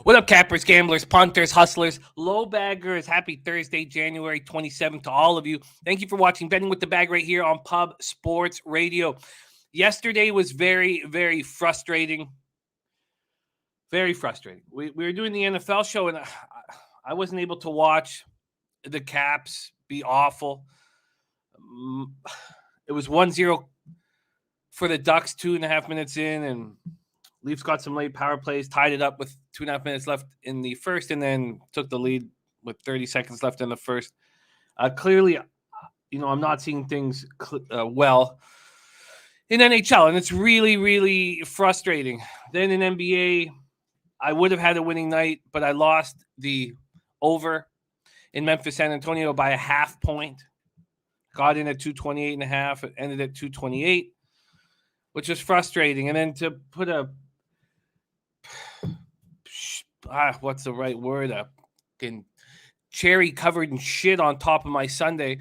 What up, cappers, gamblers, punters, hustlers, low baggers? Happy Thursday, January 27th to all of you. Thank you for watching Betting with the Bag right here on Pub Sports Radio. Yesterday was very, very frustrating. Very frustrating. We were doing the NFL show, and I wasn't able to watch the Caps be awful. It was 1-0 for the Ducks 2.5 minutes in, and Leafs got some late power plays, tied it up with 2.5 minutes left in the first, and then took the lead with 30 seconds left in the first. Clearly, I'm not seeing things well in NHL, and it's really, really frustrating. Then in NBA, I would have had a winning night, but I lost the over in Memphis, San Antonio by a half point. Got in at 228.5. It ended at 228, which was frustrating. And then to put what's the right word? A cherry covered in shit on top of my Sunday.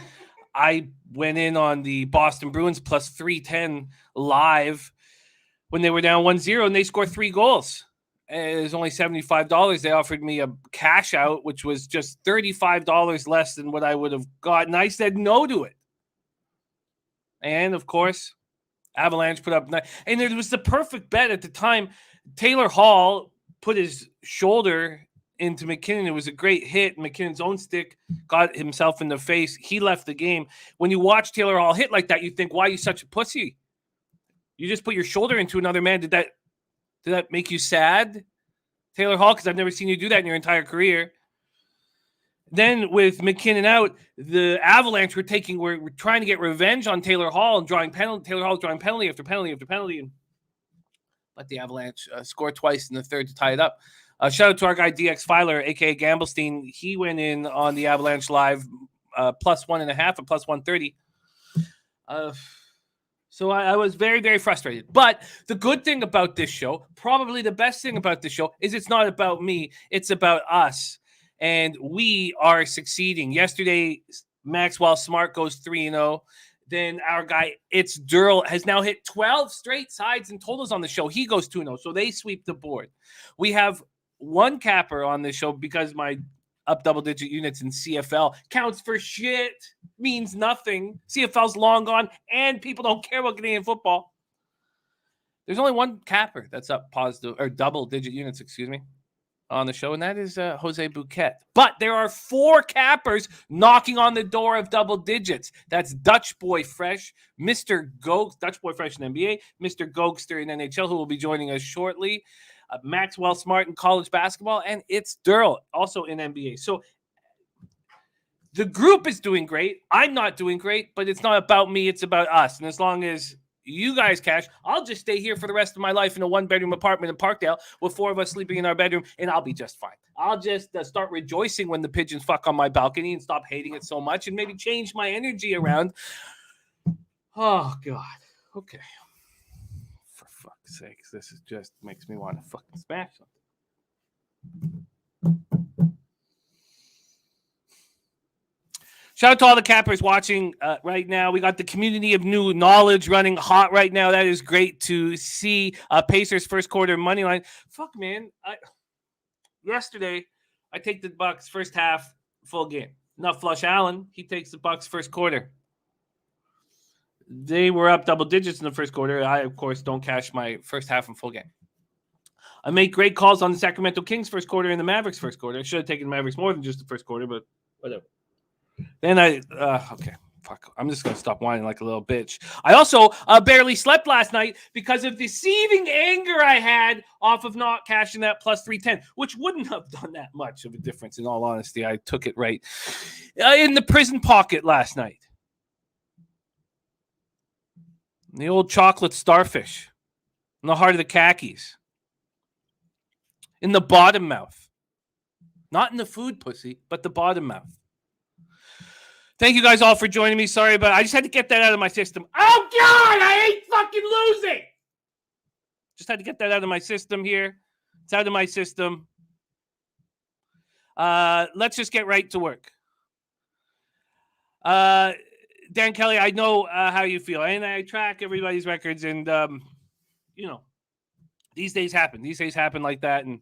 I went in on the Boston Bruins plus 310 live when they were down 1-0 and they scored 3 goals. It was only $75. They offered me a cash out, which was just $35 less than what I would have gotten. I said no to it. And of course, Avalanche put up, and it was the perfect bet at the time. Taylor Hall put his shoulder into McKinnon. It was a great hit. McKinnon's own stick got himself in the face. He left the game. When you watch Taylor Hall hit like that, you think, why are you such a pussy? You just put your shoulder into another man. Did that make you sad, Taylor Hall? Because I've never seen you do that in your entire career. Then with McKinnon out, the Avalanche were trying to get revenge on Taylor Hall and drawing penalty. Taylor Hall drawing penalty after penalty after penalty, and let the Avalanche score twice in the third to tie it up. Shout out to our guy DX Filer, aka Gamblestein. He went in on the Avalanche live plus 1.5 and plus 130. So I was very, very frustrated. But the good thing about this show, probably the best thing about this show, is it's not about me. It's about us. And we are succeeding. Yesterday, Maxwell Smart goes 3-0. Then our guy, it's Darryl, has now hit 12 straight sides and totals on the show. He goes 2-0. So they sweep the board. We have one capper on this show because my up double-digit units in CFL counts for shit, means nothing. CFL's long gone, and people don't care about Canadian football. There's only one capper that's up positive, or double-digit units, on the show, and that is Jose Bouquet. But there are 4 cappers knocking on the door of double digits. That's Dutch Boy Fresh, Mr. Dutch Boy Fresh in NBA, Mr. Gogster in NHL, who will be joining us shortly, Maxwell Smart in college basketball, and it's Darryl, also in NBA. So the group is doing great. I'm not doing great, but it's not about me. It's about us. And as long as you guys cash, I'll just stay here for the rest of my life in a 1-bedroom apartment in Parkdale with 4 of us sleeping in our bedroom, and I'll be just fine. I'll just start rejoicing when the pigeons fuck on my balcony and stop hating it so much and maybe change my energy around. Oh, God. Okay. For fuck's sake, this is just makes me want to fucking smash something. Shout out to all the cappers watching right now. We got the community of new knowledge running hot right now. That is great to see. Pacers first quarter money line. Fuck, man. Yesterday, I take the Bucks first half full game. Not Flush Allen. He takes the Bucks first quarter. They were up double digits in the first quarter. I, of course, don't cash my first half and full game. I make great calls on the Sacramento Kings first quarter and the Mavericks first quarter. I should have taken the Mavericks more than just the first quarter, but whatever. Then okay, fuck. I'm just going to stop whining like a little bitch. I also barely slept last night because of the seething anger I had off of not cashing that plus 310, which wouldn't have done that much of a difference. In all honesty, I took it right in the prison pocket last night. The old chocolate starfish in the heart of the khakis. In the bottom mouth. Not in the food, pussy, but the bottom mouth. Thank you guys all for joining me. Sorry, but I just had to get that out of my system. Oh, God, I hate fucking losing. Just had to get that out of my system here. It's out of my system. Let's just get right to work. Dan Kelly, I know how you feel. And I track everybody's records. And, these days happen. These days happen like that. And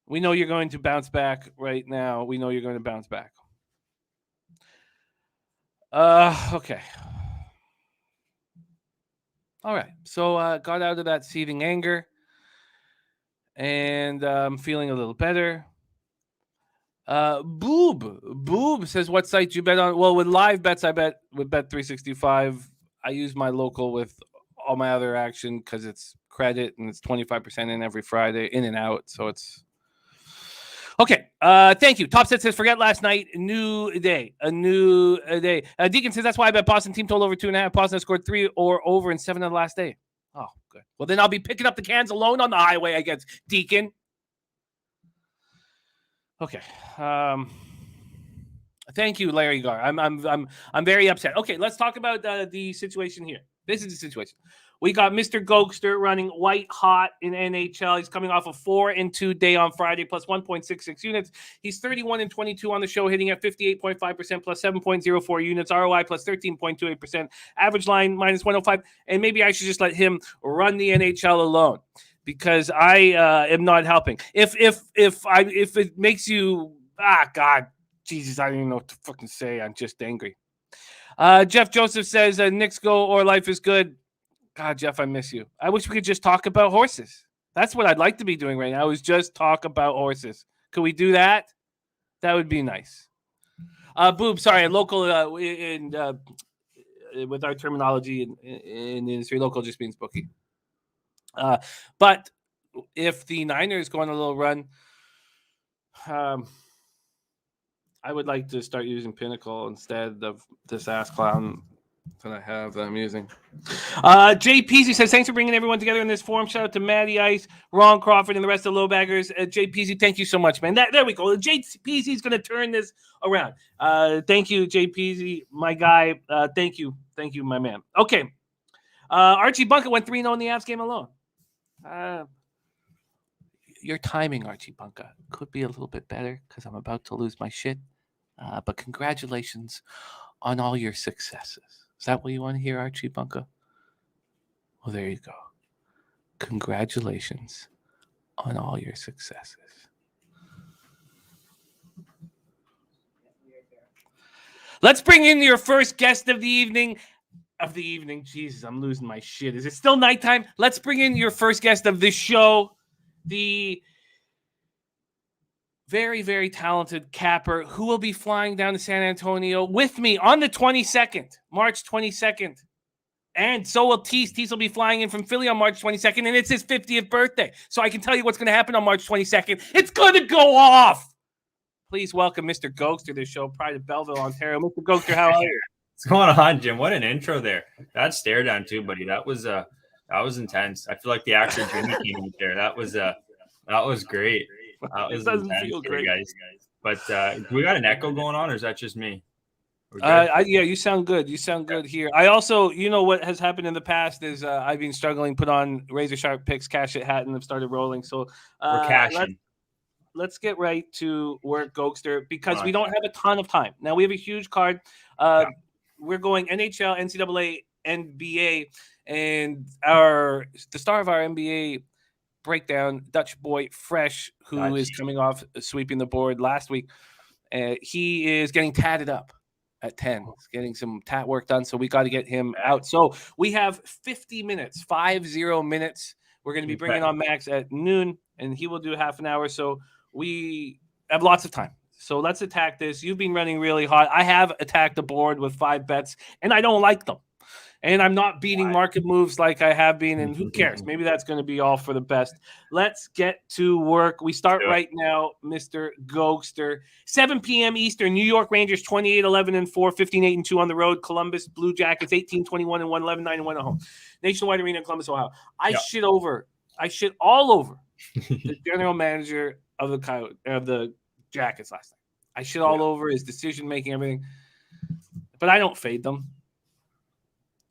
We know you're going to bounce back right now. We know you're going to bounce back. Okay. All right. So got out of that seething anger, and I'm feeling a little better. Boob says, what site do you bet on? Well, with live bets, I bet with Bet365. I use my local with all my other action because it's credit and it's 25% in every Friday, in and out. So it's okay. Thank you. Top set says, forget last night. New day. A new day. Deacon says, that's why I bet Boston team total over 2.5. Boston scored 3 or over in 7 of the last day. Oh, good. Well, then I'll be picking up the cans alone on the highway, I guess, Deacon. Okay. Thank you, Larry Gar. I'm very upset. Okay, let's talk about the situation here. This is the situation. We got Mr. Gogster running white hot in NHL. He's coming off a 4-2 day on Friday, plus 1.66 units. He's 31-22 on the show, hitting at 58.5%, plus 7.04 units. ROI plus 13.28%. Average line minus 105. And maybe I should just let him run the NHL alone, because I am not helping. If it makes you God, Jesus, I don't even know what to fucking say. I'm just angry. Jeff Joseph says, Knicks go or life is good. God, Jeff, I miss you. I wish we could just talk about horses. That's what I'd like to be doing right now, is just talk about horses. Could we do that? That would be nice. Boob, sorry, local with our terminology in the industry, local just means bookie. But if the Niners go on a little run, I would like to start using Pinnacle instead of this ass clown that I have that I'm using. Jay Peasy says, thanks for bringing everyone together in this forum. Shout out to Matty Ice, Ron Crawford, and the rest of the low baggers. Jay Peasy, thank you so much, man. There we go. Jay Peasy is going to turn this around. Thank you, Jay Peasy, my guy. Thank you, my man. Okay. Archie Bunker went 3-0 in the Avs game alone. Your timing, Archie Bunker, could be a little bit better because I'm about to lose my shit. But congratulations on all your successes. Is that what you want to hear, Archie Bunker? Well, there you go. Congratulations on all your successes. Let's bring in your first guest of the evening. Jesus, I'm losing my shit. Is it still nighttime? Let's bring in your first guest of this show, the very, very talented capper who will be flying down to San Antonio with me on the 22nd, March 22nd. And so will Tease. Tease will be flying in from Philly on March 22nd, and it's his 50th birthday. So I can tell you what's going to happen on March 22nd. It's going to go off. Please welcome Mr. Gogster to the show, Pride of Belleville, Ontario. Mr. Gogster, how are you? What's going on, Jim? What an intro there. That stare down too, buddy. That was intense. I feel like the actor Jimmy came in there. That was great. It doesn't feel great, guys. But we got an echo going on, or is that just me? Yeah, you sound good. You sound good here. I also, what has happened in the past is I've been struggling, put on razor sharp picks, cash it hat, and have started rolling. So we're cashing. Let's get right to work, Gogster, because we don't have a ton of time. Now we have a huge card. We're going NHL, NCAA, NBA, and the star of our NBA breakdown, Dutch boy Fresh, who is coming off sweeping the board last week. He is getting tatted up at 10. He's getting some tat work done, so we got to get him out. So we have 50 minutes. We're going to be bringing on Max at noon, and he will do half an hour. So we have lots of time. So let's attack this. You've been running really hot. I have attacked the board with 5 bets, and I don't like them. And I'm not beating market moves like I have been, and who cares? Maybe that's going to be all for the best. Let's get to work. We start right now, Mr. Gogster. 7 p.m. Eastern, New York Rangers 28-11-4, 15-8-2 on the road. Columbus Blue Jackets 18-21-1, 11-9-1 at home. Nationwide Arena in Columbus, Ohio. I shit all over the general manager of the Jackets last night. I shit all over his decision-making, everything. But I don't fade them.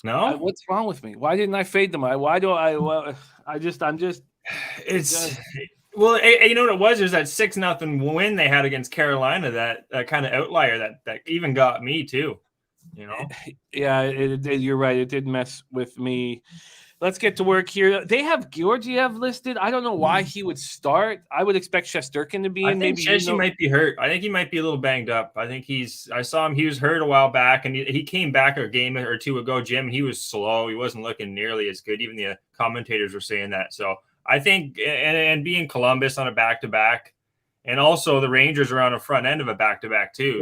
No, what's wrong with me? Why didn't I fade them? I'm just. It's well, you know what it was? There's that 6-0 win they had against Carolina. That kind of outlier that even got me too. Yeah, you're right. It did mess with me. Let's get to work here. They have Georgiev listed. I don't know why he would start. I would expect Shesterkin to be in. I think Chesney might be hurt. I think he might be a little banged up. I saw him. He was hurt a while back, and he came back a game or two ago, Jim, and he was slow. He wasn't looking nearly as good. Even the commentators were saying that. So I think, and being Columbus on a back-to-back, and also the Rangers are on the front end of a back-to-back too.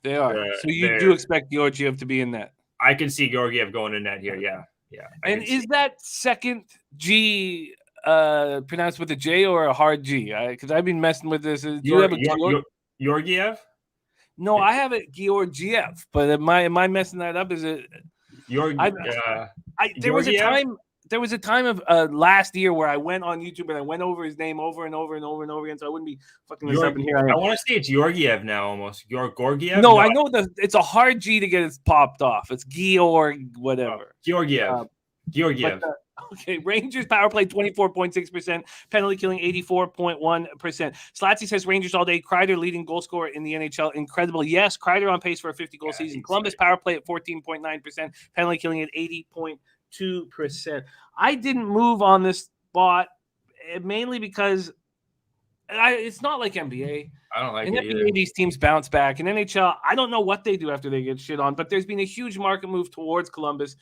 They are. So you do expect Georgiev to be in that. I can see Georgiev going in that here. Yeah. And is that second G pronounced with a J or a hard G? Because I've been messing with this. Do you have a Georgiev? No, I have it Georgiev. But am I messing that up? Is it there was a time of last year where I went on YouTube and I went over his name over and over and over and over again, so I wouldn't be fucking this up in here. I want to say it's Georgiev now, almost. Georgiev? No, I know it's a hard G to get it popped off. It's Georg whatever. Georgiev. Okay, Rangers power play 24.6%, penalty killing 84.1%. Slatsy says Rangers all day. Kreider leading goal scorer in the NHL. Incredible. Yes, Kreider on pace for a 50-goal season. Columbus power play at 14.9%, penalty killing at 80.2%. I didn't move on this spot mainly because it's not like NBA. I don't like in it NBA, either. these teams bounce back. In NHL, I don't know what they do after they get shit on, but there's been a huge market move towards Columbus.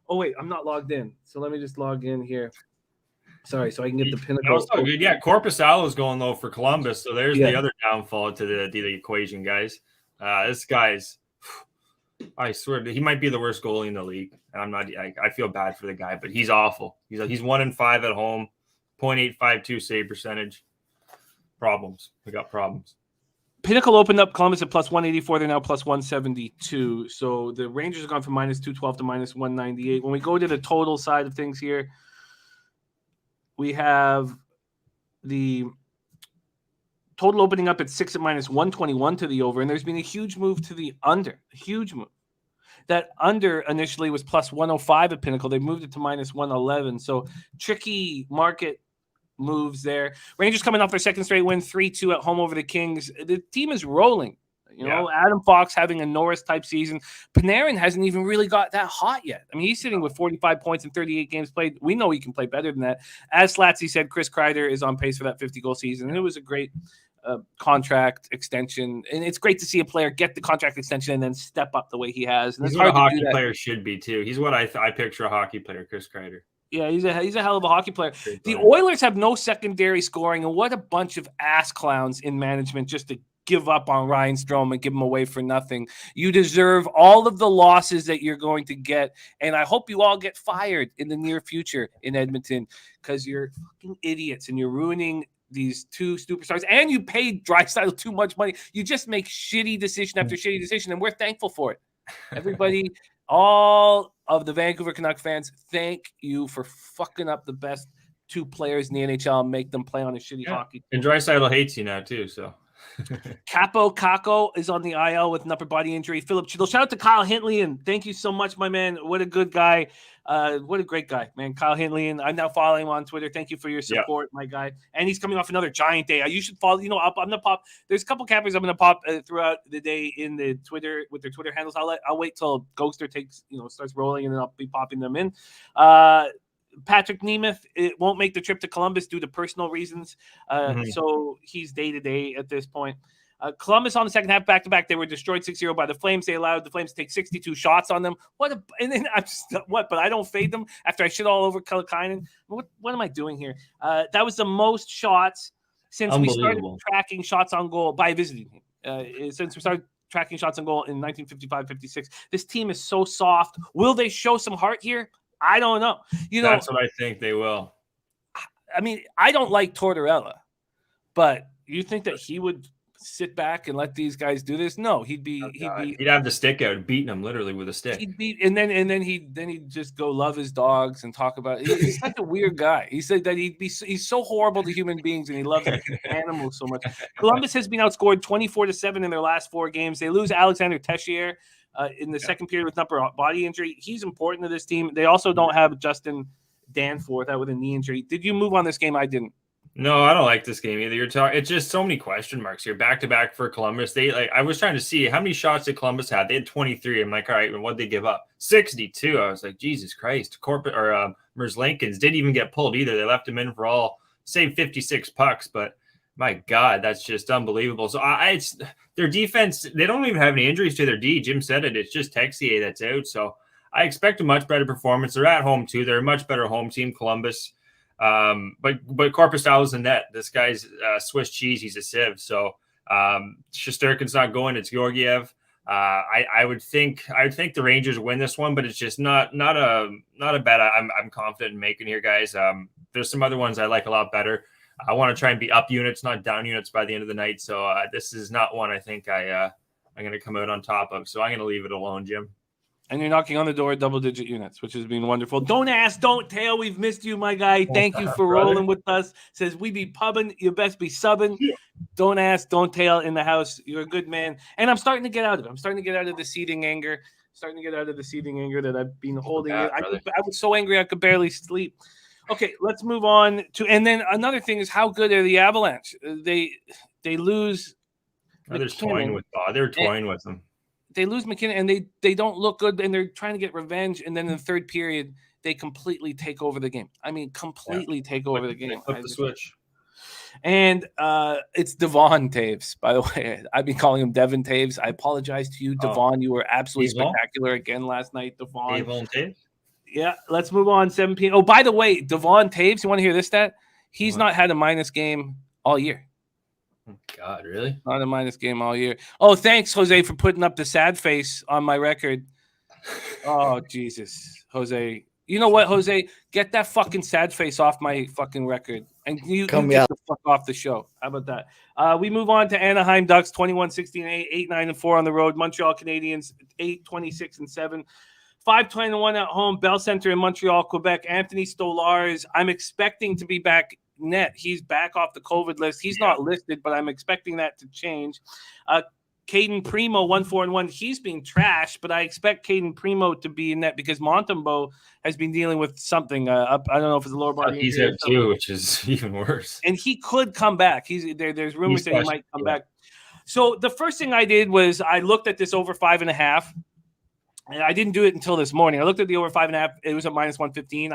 Oh, wait, I'm not logged in. So let me just log in here. Sorry, so I can get the pinnacle. No, good. Yeah, Korpisalo's going low for Columbus, so there's the other downfall to the equation, guys. This guy's, I swear, he might be the worst goalie in the league. And I'm not. I feel bad for the guy, but he's awful. He's 1-5 at home, .852 save percentage. Problems. We got problems. Pinnacle opened up Columbus at plus 184. They're now plus 172. So the Rangers have gone from minus 212 to minus 198. When we go to the total side of things here, we have the total opening up at 6 at minus 121 to the over. And there's been a huge move to the under. A huge move. That under initially was plus 105 at Pinnacle. They moved it to minus 111. So tricky market moves there. Rangers coming off their second straight win, 3-2 at home over the Kings. The team is rolling. Adam Fox having a Norris-type season. Panarin hasn't even really got that hot yet. I mean, he's sitting with 45 points in 38 games played. We know he can play better than that. As Slatsy said, Chris Kreider is on pace for that 50-goal season. And it was a great contract extension. And it's great to see a player get the contract extension and then step up the way he has. And he's what a hockey player should be, too. He's what I picture a hockey player, Chris Kreider. Yeah, he's a hell of a hockey player. The Oilers have no secondary scoring, and what a bunch of ass clowns in management just to give up on Ryan Strome and give him away for nothing. You deserve all of the losses that you're going to get, and I hope you all get fired in the near future in Edmonton because you're fucking idiots and you're ruining these two superstars, and you paid Draisaitl too much money. You just make shitty decision after shitty decision, and we're thankful for it. Everybody, all of the Vancouver Canuck fans, thank you for fucking up the best two players in the NHL and make them play on a shitty hockey team. And Draisaitl hates you now too, so. Capo Kako is on the IL with an upper body injury. Philip Chidel. Shout out to Kyle Hintley, and thank you so much, my man. What a good guy. What a great guy, man. Kyle Hintley, and I'm now following him on Twitter. Thank you for your support, my guy. And he's coming off another giant day. You should follow. I'm gonna pop. There's a couple cappers I'm gonna pop throughout the day in the Twitter with their Twitter handles. I'll wait till Gogster starts rolling, and then I'll be popping them in. Patrick Nemeth, it won't make the trip to Columbus due to personal reasons. So he's day-to-day at this point. Columbus on the second half back-to-back, they were destroyed 6-0 by the Flames. They allowed the Flames to take 62 shots on them. But I don't fade them after I shit all over Kalakainen. What am I doing here? That was the most shots since we started tracking shots on goal by visiting him. Since we started tracking shots on goal in 1955-56. This team is so soft. Will they show some heart here? I don't know. That's what I think they will. I mean, I don't like Tortorella, but you think that he would sit back and let these guys do this? No, he'd have the stick out, beating them literally with a stick. And then he'd just go love his dogs and talk about it. He's such a weird guy. He said that he's so horrible to human beings and he loves animals so much. Columbus has been outscored 24-7 in their last 4 games. They lose Alexander Teixeira in the second period with an upper body injury. He's important to this team. They also don't have Justin Danforth out with a knee injury. Did you move on this game? I didn't. No, I don't like this game either. It's just so many question marks here. Back to back for Columbus. I was trying to see how many shots did Columbus have. They had 23. I'm like, all right, and what'd they give up? 62. I was like, Jesus Christ. Merzlikins didn't even get pulled either. They left him in for all, save 56 pucks, but my God, that's just unbelievable. So it's their defense. They don't even have any injuries to their D. Jim said it. It's just Texier that's out. So I expect a much better performance. They're at home too. They're a much better home team, Columbus. But Korpisalo's in net. This guy's Swiss cheese. He's a sieve. So Shesterkin's not going. It's Georgiev. I would think the Rangers win this one, but it's just not a bet I'm confident in making here, guys. There's some other ones I like a lot better. I want to try and be up units, not down units by the end of the night. So this is not one I think I'm going to come out on top of. So I'm going to leave it alone, Jim. And you're knocking on the door at double-digit units, which has been wonderful. Don't ask, don't tell. We've missed you, my guy. Thank you for rolling with us. Says, we be pubbing, you best be subbing. Yeah. Don't ask, don't tell in the house. You're a good man. And I'm starting to get out of it. I'm starting to get out of the seething anger. That I've been holding. I was so angry I could barely sleep. Okay, let's move on to – and then another thing is how good are the Avalanche? They lose – they're toying with them. They lose McKinnon, and they don't look good, and they're trying to get revenge. And then in the third period, they completely take over the game. I mean, take over the game. Flip the switch. And it's Devon Taves, by the way. I've been calling him Devon Taves. I apologize to you, Devon. You were absolutely spectacular again last night, Devon. Taves? Yeah, let's move on. 17. Oh, by the way, Devon Taves, you want to hear this stat? He's not had a minus game all year. God, really? Not a minus game all year. Oh, thanks, Jose, for putting up the sad face on my record. Oh, Jesus, Jose. You know what, Jose? Get that fucking sad face off my fucking record. And you get the fuck off the show. How about that? We move on to Anaheim Ducks, 21-16, 8-9-4 on the road. Montreal Canadiens, 8-26-7. 5-21 at home. Bell Center in Montreal, Quebec. Anthony Stolarz, I'm expecting to be back net. He's back off the COVID list. He's not listed, but I'm expecting that to change. Caden Primo, 1-4-1. He's being trashed, but I expect Caden Primo to be in net because Montembeault has been dealing with something. I don't know if it's a lower body. He's out too, which is even worse. And he could come back. There's rumors that he might come back. So the first thing I did was I looked at this over 5.5. And I didn't do it until this morning. I looked at the over 5.5. It was at minus 115.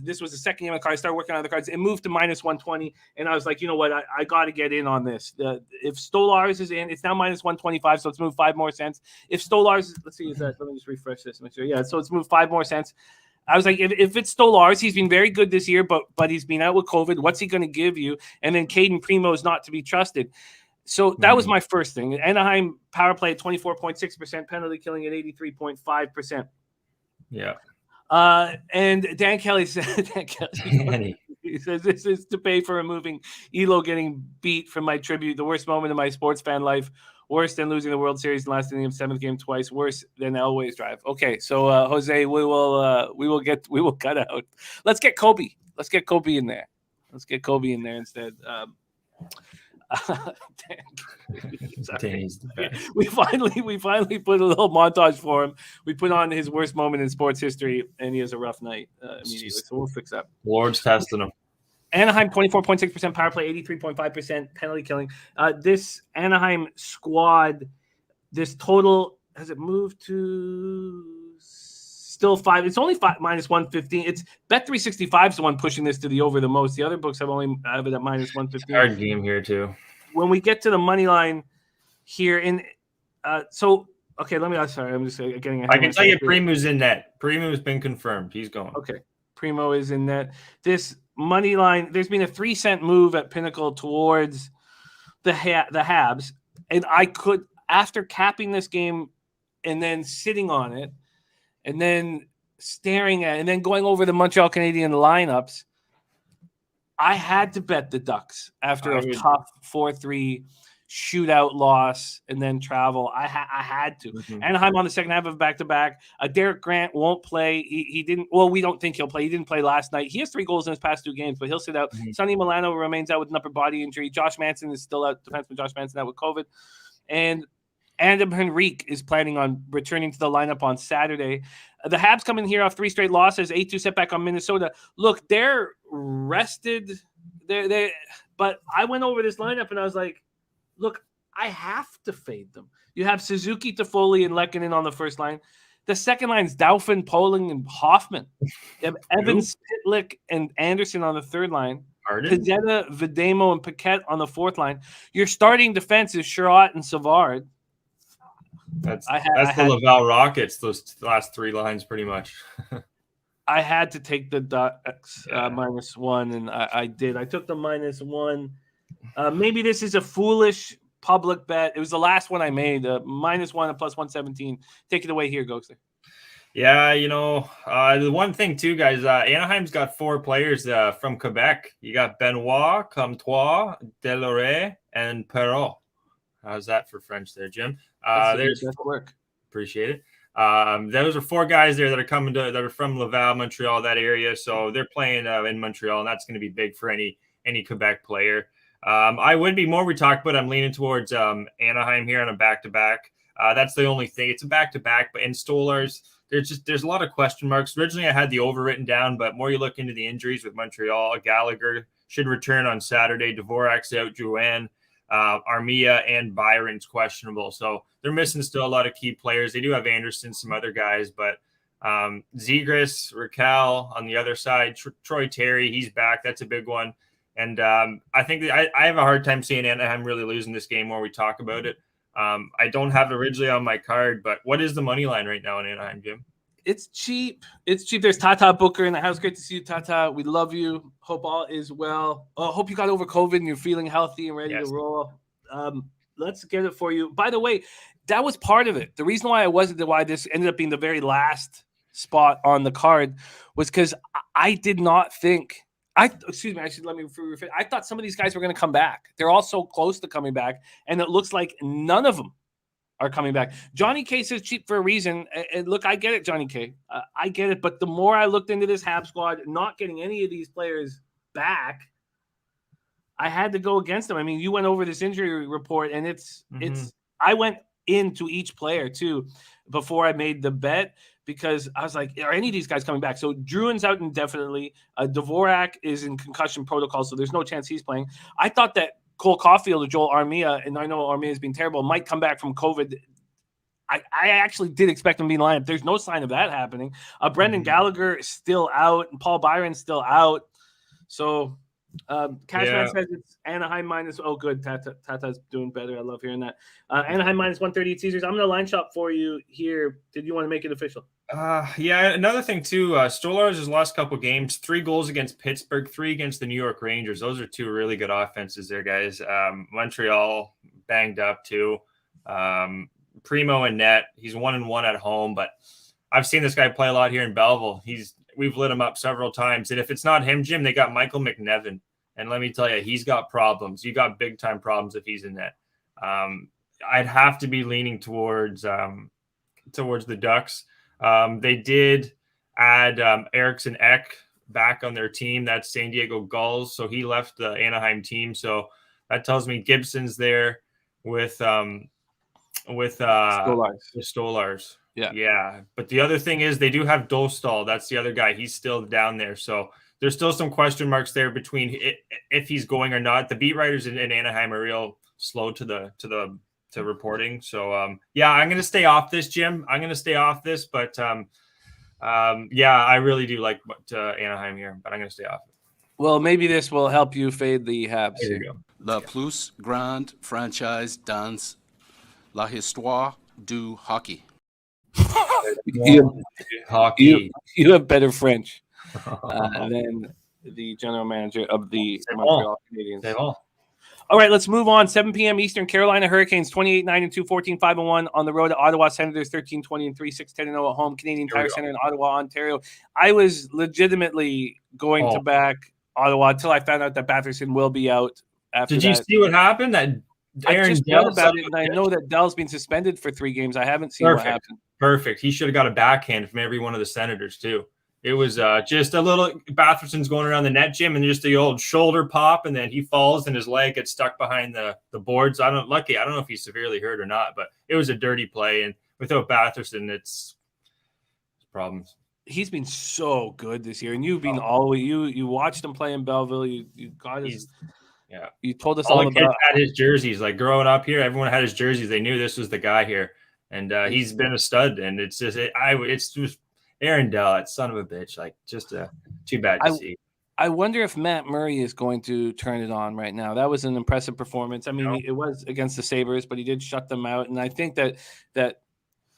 This was the second game of the card. I started working on the cards. It moved to minus 120. And I was like, you know what? I got to get in on this. If Stolarz is in, it's now minus 125. So it's moved 5 more cents. If Stolarz, let's see, let me just refresh this. Make sure. Yeah. So it's moved 5 more cents. I was like, if it's Stolarz, he's been very good this year, but he's been out with COVID. What's he going to give you? And then Caden Primo is not to be trusted. So that was my first thing. Anaheim power play at 24.6%, penalty killing at 83.5%. Yeah. And Dan Kelly said, he says, this is to pay for removing Elo getting beat from my tribute. The worst moment of my sports fan life. Worse than losing the World Series and last inning of 7th game twice. Worse than Elway's drive. Okay, so Jose, we will cut out. Let's get Kobe. Let's get Kobe in there. Instead. We finally put a little montage for him. We put on his worst moment in sports history, and he has a rough night immediately. So we'll fix that. Lord's testing him. Anaheim 24.6% power play, 83.5% penalty killing. This Anaheim squad, this total has it moved to still 5? It's only 5 minus 115. It's Bet365 is the one pushing this to the over the most. The other books have it at minus 115. Hard game here too. When we get to the money line here I'm just getting ahead. I can tell you Primo's in net. Primo's been confirmed. He's going. Okay. Primo is in net. This money line, there's been a 3-cent move at Pinnacle towards the Habs. And I could, after capping this game and then sitting on it and then staring at it and then going over the Montreal Canadiens lineups, I had to bet the Ducks after a tough 4-3 shootout loss and then travel. I had to. Mm-hmm. Anaheim on the second half of back-to-back. Derek Grant won't play. He didn't. Well, we don't think he'll play. He didn't play last night. He has 3 goals in his past 2 games, but he'll sit out. Mm-hmm. Sonny Milano remains out with an upper body injury. Josh Manson is still out. Defenseman Josh Manson out with COVID. And Adam Henrique is planning on returning to the lineup on Saturday. The Habs come in here off 3 straight losses, 8-2 setback on Minnesota. Look, they're rested. But I went over this lineup and I was like, look, I have to fade them. You have Suzuki, Toffoli, and Lehkonen on the first line. The second line is Dauphin, Poling, and Hoffman. You have Evans, Pitlick, and Anderson on the third line. Pizzetta, Videmo, and Paquette on the fourth line. Your starting defense is Sherratt and Savard. That's the Laval Rockets, those last three lines pretty much. I had to take the Ducks -1, and I did. I took the -1. Maybe this is a foolish public bet. It was the last one I made. -1 and +117. Take it away here, Gogster. Yeah, the one thing too, guys, Anaheim's got 4 players from Quebec. You got Benoit, Comtois, Deloret, and Perrault. How's that for French there, Jim? There's work. Appreciate it. Those are 4 guys there that are from Laval, Montreal, that area. So they're playing in Montreal, and that's going to be big for any Quebec player. I would be more. We talked about. I'm leaning towards Anaheim here on a back-to-back. That's the only thing. It's a back-to-back, but in Stolarz, there's a lot of question marks. Originally, I had the over written down, but more you look into the injuries with Montreal, Gallagher should return on Saturday. Dvorak's out, Drouin, Armia, and Byron's questionable. So they're missing still a lot of key players. They do have Anderson, some other guys, but Zegras, Raquel on the other side, Troy Terry, he's back. That's a big one. And I think that I have a hard time seeing Anaheim really losing this game where we talk about it. I don't have it originally on my card, but what is the money line right now in Anaheim, Jim? It's cheap. There's Tata Booker in the house. Great to see you, Tata. We love you. Hope all is well. Hope you got over COVID and you're feeling healthy and ready to roll. Let's get it for you. By the way, that was part of it. The reason why why this ended up being the very last spot on the card was because I did not think. I thought some of these guys were going to come back. They're all so close to coming back, and it looks like none of them are coming back. Johnny K says cheap for a reason. And look, I get it, Johnny K. I get it. But the more I looked into this Habs squad, not getting any of these players back, I had to go against them. I mean, you went over this injury report, and it's. I went into each player too before I made the bet, because I was like, are any of these guys coming back? So Drouin's out indefinitely. Dvorak is in concussion protocol, so there's no chance he's playing. I thought that Cole Caulfield or Joel Armia, and I know Armia has been terrible, might come back from COVID. I actually did expect him to be in the lineup. There's no sign of that happening. Brendan Gallagher is still out, and Paul Byron's still out. So Cashman says it's Anaheim minus. Oh, good. Tata's doing better. I love hearing that. Anaheim minus 130 at Caesars. I'm going to line shop for you here. Did you want to make it official? Another thing too, Stolarz his last couple games, 3 goals against Pittsburgh, 3 against the New York Rangers. Those are 2 really good offenses there, guys. Montreal banged up too. Primo and net. He's 1-1 at home, but I've seen this guy play a lot here in Belleville. We've lit him up several times. And if it's not him, Jim, they got Michael McNevin. And let me tell you, he's got problems. You got big time problems if he's in net. I'd have to be leaning towards the Ducks. They did add Eriksson Ek back on their team. That's San Diego Gulls. So he left the Anaheim team. So that tells me Gibson's there with Stolarz. Yeah. But the other thing is they do have Dostal. That's the other guy. He's still down there. So there's still some question marks there between if he's going or not. The beat writers in Anaheim are real slow to reporting. So I'm going to stay off this, Jim. I'm going to stay off this, but I really do like Anaheim here, but I'm going to stay off it. Well, maybe this will help you fade the Habs. There you go. La plus grande franchise dans la histoire du hockey. You have better French than the general manager of the Montreal Canadiens. All right, let's move on. 7 p.m. Eastern. Carolina Hurricanes 28-9-2, 14-5-1 on the road at Ottawa Senators 13-20-3, 6-10-0 at home. Canadian Tire Center in Ottawa, Ontario. I was legitimately going to back Ottawa until I found out that Batherson will be out. After Did you see what happened? That I just read about it, and I know that Dell's been suspended for 3 games. I haven't seen what happened. Perfect. He should have got a backhand from every one of the Senators too. It was just a little Batherson's going around the net, Jim, and just the old shoulder pop, and then he falls and his leg gets stuck behind the boards. I don't know if he's severely hurt or not, but it was a dirty play, and without Batherson, it's problems. he's been so good this year, and you've been always you watched him play in Belleville. You got his. Yeah, you told us all all the kids about. had his jerseys. Like growing up here, everyone had his jerseys. They knew this was the guy here, and he's been a stud. And it's just it's just Aaron Dell, that son of a bitch. Like just too bad to see. I wonder if Matt Murray is going to turn it on right now. That was an impressive performance. I mean, it was against the Sabres, but he did shut them out. And I think that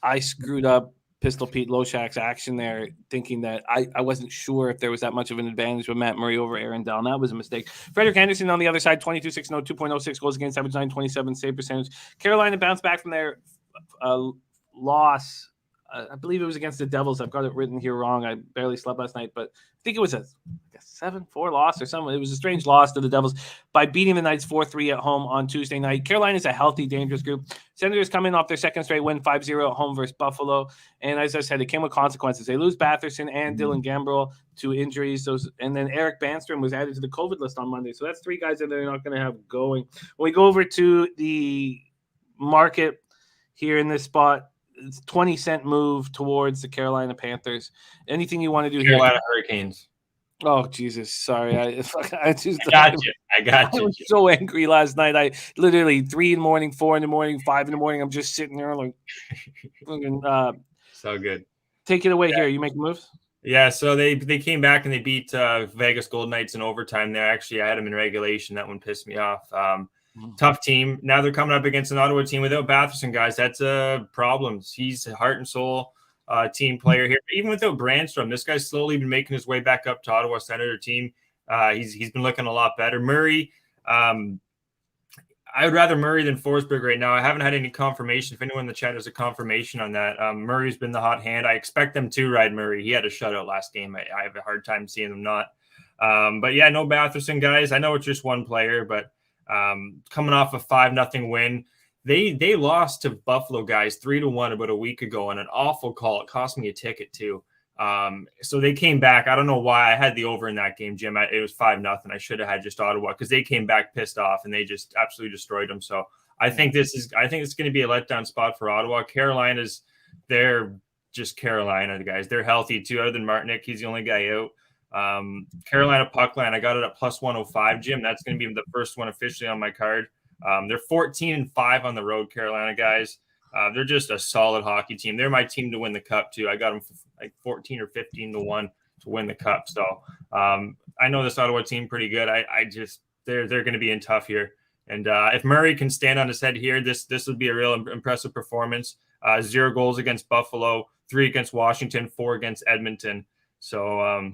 I screwed up Pistol Pete Loshak's action there, thinking that I wasn't sure if there was that much of an advantage with Matt Murray over Aaron Dell. And that was a mistake. Frederick Anderson on the other side, 22-6-0, 2.06 goals against average, 927 save percentage. Carolina bounced back from their loss. I believe it was against the Devils. I've got it written here wrong. I barely slept last night, but I think it was a 7-4 loss or something. It was a strange loss to the Devils by beating the Knights 4-3 at home on Tuesday night. Carolina is a healthy, dangerous group. Senators coming off their second straight win, 5-0 at home versus Buffalo. And as I said, it came with consequences. They lose Batherson and Dylan Gambrell to injuries. And then Eric Bannstrom was added to the COVID list on Monday. So that's three guys that they're not going to have going. When we go over to the market here in this spot, it's 20-cent move towards the Carolina Panthers. Anything you want to do here? Carolina Hurricanes. Oh, Jesus. Sorry. I got you. I was so angry last night. I literally 3 in the morning, 4 in the morning, 5 in the morning. I'm just sitting there like, so good. Take it away here. You make moves? Yeah, so they came back and they beat Vegas Golden Knights in overtime there. Actually, I had them in regulation. That one pissed me off. Tough team. Now they're coming up against an Ottawa team without Batherson, guys. That's problems. He's a heart and soul team player here. Even without Brandstrom, this guy's slowly been making his way back up to Ottawa Senator team. He's been looking a lot better. Murray, I would rather Murray than Forsberg right now. I haven't had any confirmation. If anyone in the chat has a confirmation on that, Murray's been the hot hand. I expect them to ride Murray. He had a shutout last game. I have a hard time seeing them not. But yeah, no Batherson, guys. I know it's just one player, but coming off a 5-0 win, they lost to Buffalo, guys, 3-1 about a week ago on an awful call. It cost me a ticket too. So they came back. I don't know why I had the over in that game, Jim. It was 5-0. I should have had just Ottawa because they came back pissed off and they just absolutely destroyed them. So I think it's going to be a letdown spot for Ottawa. They're just Carolina, guys. They're healthy too, other than Martinick. He's the only guy out. Carolina Puckline, I got it at +105, Jim. That's going to be the first one officially on my card. They're 14-5 on the road, Carolina guys. They're just a solid hockey team. They're my team to win the cup too. I got them like 14 or 15-1 to win the cup. So I know this Ottawa team pretty good. They're going to be in tough here. And if Murray can stand on his head here, this would be a real impressive performance. 0 goals against Buffalo, 3 against Washington, 4 against Edmonton. So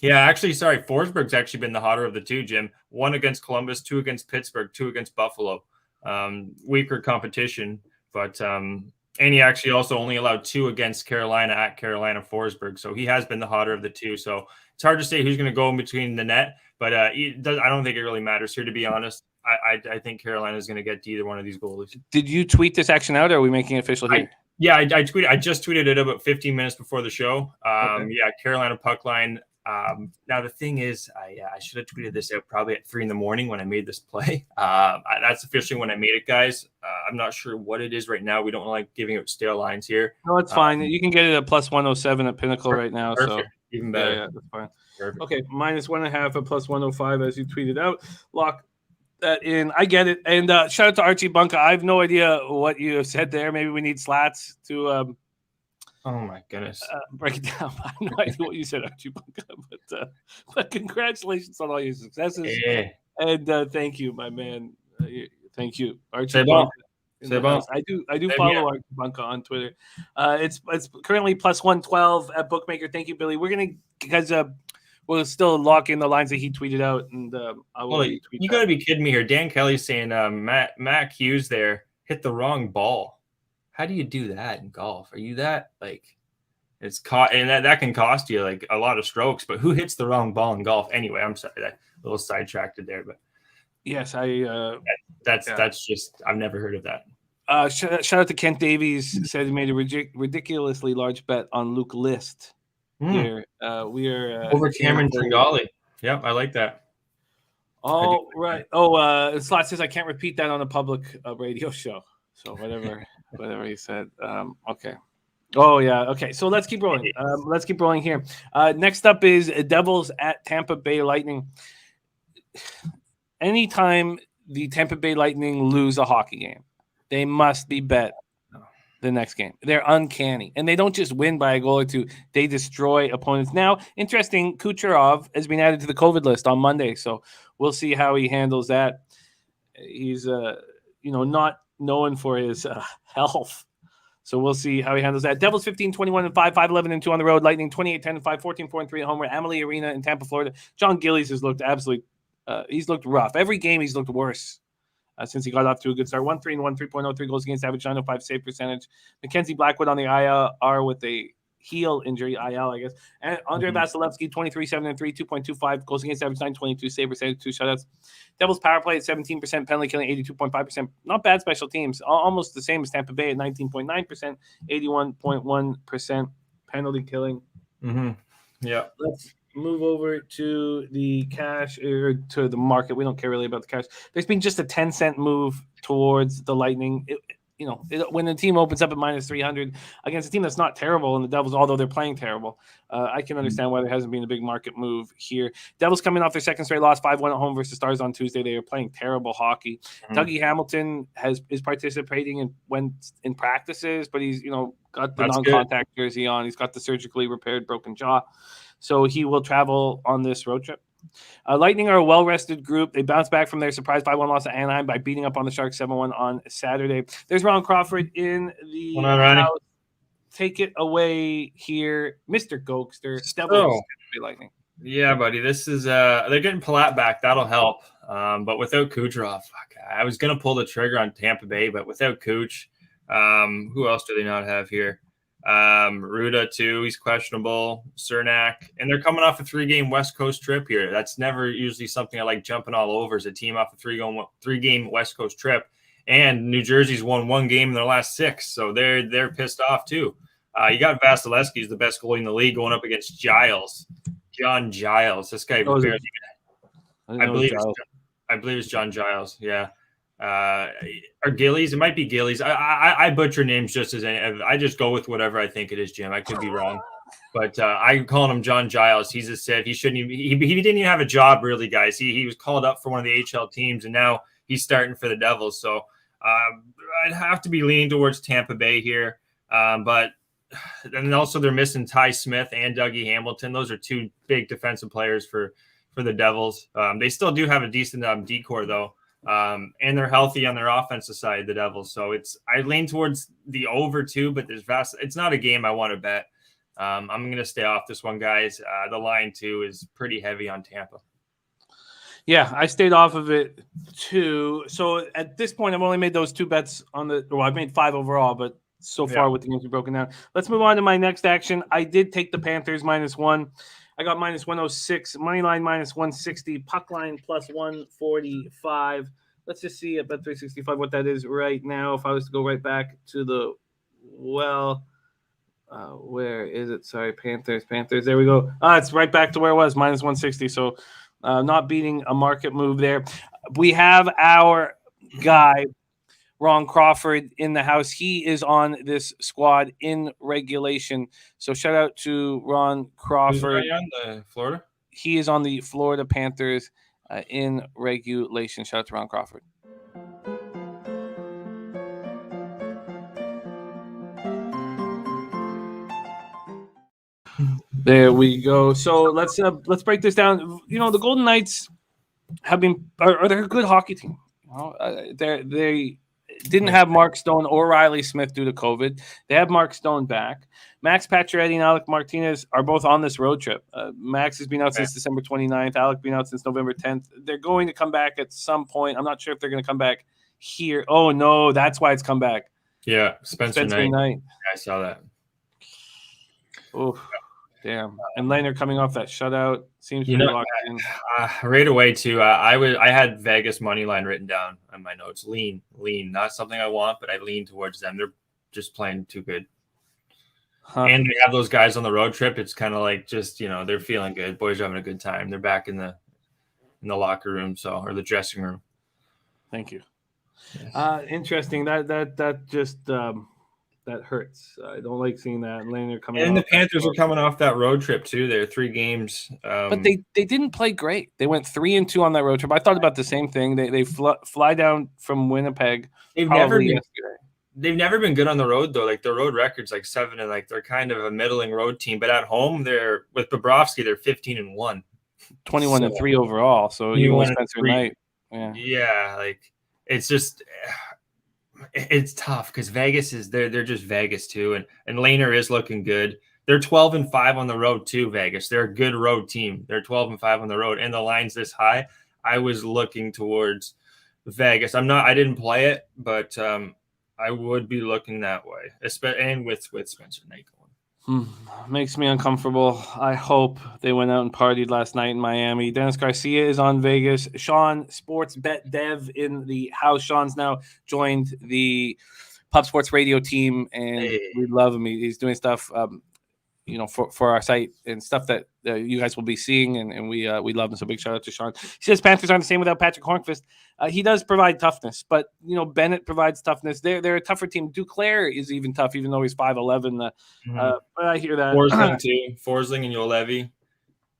yeah, actually, sorry, Forsberg's actually been the hotter of the two, Jim. 1 against Columbus, 2 against Pittsburgh, 2 against Buffalo. Weaker competition, but and he actually also only allowed 2 against Carolina at Carolina Forsberg. So he has been the hotter of the two. So it's hard to say who's going to go in between the net, but I don't think it really matters here, to be honest. I think Carolina is going to get to either one of these goalies. Did you tweet this action out, or are we making it official here? I tweeted. I just tweeted it about 15 minutes before the show. Okay. Yeah, Carolina Puckline. Now the thing is, I should have tweeted this out probably at 3 a.m. when I made this play. That's officially when I made it, guys. I'm not sure what it is right now. We don't like giving out stale lines here. No, it's fine. You can get it at +107 at Pinnacle right now. Perfect. So even better. Yeah, that's fine. Perfect. Okay, -1.5 at +105 as you tweeted out. Lock that in. I get it. And shout out to Archie Bunka. I have no idea what you have said there. Maybe we need slats to oh my goodness! Break it down. I have no idea what you said, Archie Bunka, but congratulations on all your successes. Yeah. And thank you, my man. Thank you, Archie Bunka. I do follow Archie Bunka on Twitter. It's currently +112 at Bookmaker. Thank you, Billy. We're gonna because we'll still lock in the lines that he tweeted out, and I will. You got to be kidding me here. Dan Kelly's saying Matt Hughes there hit the wrong ball. How do you do that in golf? Are you that it's caught, and that can cost you like a lot of strokes, but who hits the wrong ball in golf anyway? I'm sorry, that a little sidetracked there, but yes, that's just, I've never heard of that. Shout out to Kent Davies, said he made a ridiculously large bet on Luke List here. We are over Cameron Tringali. Yep, I like that. Oh, right. Oh, Slot says I can't repeat that on a public radio show. So whatever he said. Okay. Oh, yeah. Okay, so let's keep rolling. Let's keep rolling here. Next up is Devils at Tampa Bay Lightning. Anytime the Tampa Bay Lightning lose a hockey game, they must be bet the next game. They're uncanny, and they don't just win by a goal or two. They destroy opponents. Now, interesting, Kucherov has been added to the COVID list on Monday, so we'll see how he handles that. He's, not known for his health. So we'll see how he handles that. Devils 15-21-5, 5-11-2 on the road. Lightning 28-10-5, 14-4-3 at home. We're at Amalie Arena in Tampa, Florida. John Gillies has looked absolutely he's looked rough. Every game he's looked worse since he got off to a good start. 1-3-1, 3.03 goals against average, 905 save percentage. Mackenzie Blackwood on the IR with a heel injury, IL, I guess. And Andrei Vasilevsky, 23-7-3, 2.25 goals against average, 922 save percentage, 2 shutouts. Devils power play at 17%, penalty killing 82.5%. Not bad special teams. Almost the same as Tampa Bay at 19.9%, 81.1% penalty killing. Yeah. Let's move over to the cash or to the market. We don't care really about the cash. There's been just a 10-cent move towards the Lightning. When the team opens up at minus 300 against a team that's not terrible in the Devils, although they're playing terrible, I can understand why there hasn't been a big market move here. Devils coming off their second straight loss, 5-1 at home versus Stars on Tuesday. They are playing terrible hockey. Dougie Hamilton is participating in practices, but he's got the non-contact jersey on. He's got the surgically repaired broken jaw, so he will travel on this road trip. Lightning are a well-rested group. They bounced back from their surprise 5-1 loss at Anaheim by beating up on the Sharks 7-1 on Saturday. There's Ron Crawford in the house. Take it away here, Mr. Gogster. Devils Lightning. Yeah, buddy. This is they're getting Palat back. That'll help. But without Kucherov, I was gonna pull the trigger on Tampa Bay, but without Kuch, who else do they not have here? Ruda too, he's questionable. Cernak, and they're coming off a 3-game West Coast trip here. That's never usually something I like jumping all over as a team off a 3-game West Coast trip. And New Jersey's won 1 game in their last 6, so they're pissed off too. You got Vasilevsky, who's the best goalie in the league, going up against John Giles. This guy, I believe it's John Giles. Yeah. Or Gillies. It might be Gillies. I butcher names just as any. I just go with whatever I think it is, Jim. I could be wrong, but I'm calling him John Giles. He's a Sid. He shouldn't even. He didn't even have a job, really, guys. He was called up for one of the HL teams, and now he's starting for the Devils. So I'd have to be leaning towards Tampa Bay here, but. And also they're missing Ty Smith and Dougie Hamilton. Those are 2 big defensive players for the Devils. They still do have a decent decor though. And they're healthy on their offensive side, the Devils. So I lean towards the over 2, but it's not a game I want to bet. I'm going to stay off this one, guys. The line 2 is pretty heavy on Tampa. Yeah, I stayed off of it too. So at this point, I've only made those 2 bets I've made 5 overall, but so far with the games we've broken down. Let's move on to my next action. I did take the Panthers -1. I got -106, money line -160, puck line +145. Let's just see at Bet365 what that is right now. If I was to go right back to the where is it? Sorry, Panthers. There we go. It's right back to where it was, -160. So not beating a market move there. We have our guy, Ron Crawford, in the house. He is on this squad in regulation. So shout out to Ron Crawford. Who's on the Florida? He is on the Florida Panthers in regulation. Shout out to Ron Crawford. There we go. So let's break this down. The Golden Knights are they're a good hockey team. They didn't have Mark Stone or Riley Smith due to COVID. They have Mark Stone back. Max Pacioretty and Alec Martinez are both on this road trip. Max has been out since December 29th. Alec been out since November 10th. They're going to come back at some point. I'm not sure if they're going to come back here. Oh, no, that's why it's come back. Yeah, Spencer Knight. I saw that. Oh, damn. And Laner coming off that shutout seems to be locked in. Right away, too. I had Vegas money line written down on my notes. Lean. Not something I want, but I lean towards them. They're just playing too good. And they have those guys on the road trip. It's kind of like just, they're feeling good. Boys are having a good time. They're back in the locker room, or the dressing room. Thank you. Yes. Interesting. That just That hurts. I don't like seeing that. And Laner coming. And the Panthers are coming off that road trip too. They're 3 games. But they didn't play great. They went 3-2 on that road trip. I thought about the same thing. They fly down from Winnipeg. They've never been good on the road though. Like their road record's like 7, and like they're kind of a middling road team. But at home, they're with Bobrovsky, they're 15-1, 21-3 overall. So you want Spencer Knight. Yeah, like it's just. It's tough because Vegas is they're just Vegas too, and Laner is looking good. They're 12-5 on the road too. Vegas, they're a good road team. They're 12-5 on the road, and the line's this high. I was looking towards Vegas. I didn't play it, but I would be looking that way, and with Spencer Knight going. Makes me uncomfortable. I hope they went out and partied last night in Miami. Dennis Garcia is on Vegas. Sean, sports bet dev in the house. Sean's now joined the Pub Sports Radio team, and we love him. He's doing stuff, for our site and stuff that you guys will be seeing, and we love him. So big shout out to Sean. He says Panthers aren't the same without Patrick Hornqvist. He does provide toughness, but Bennett provides toughness. They're a tougher team. Duclair is even tough, even though he's 5'11". But I hear that. Forsling too. Forsling and Yolevi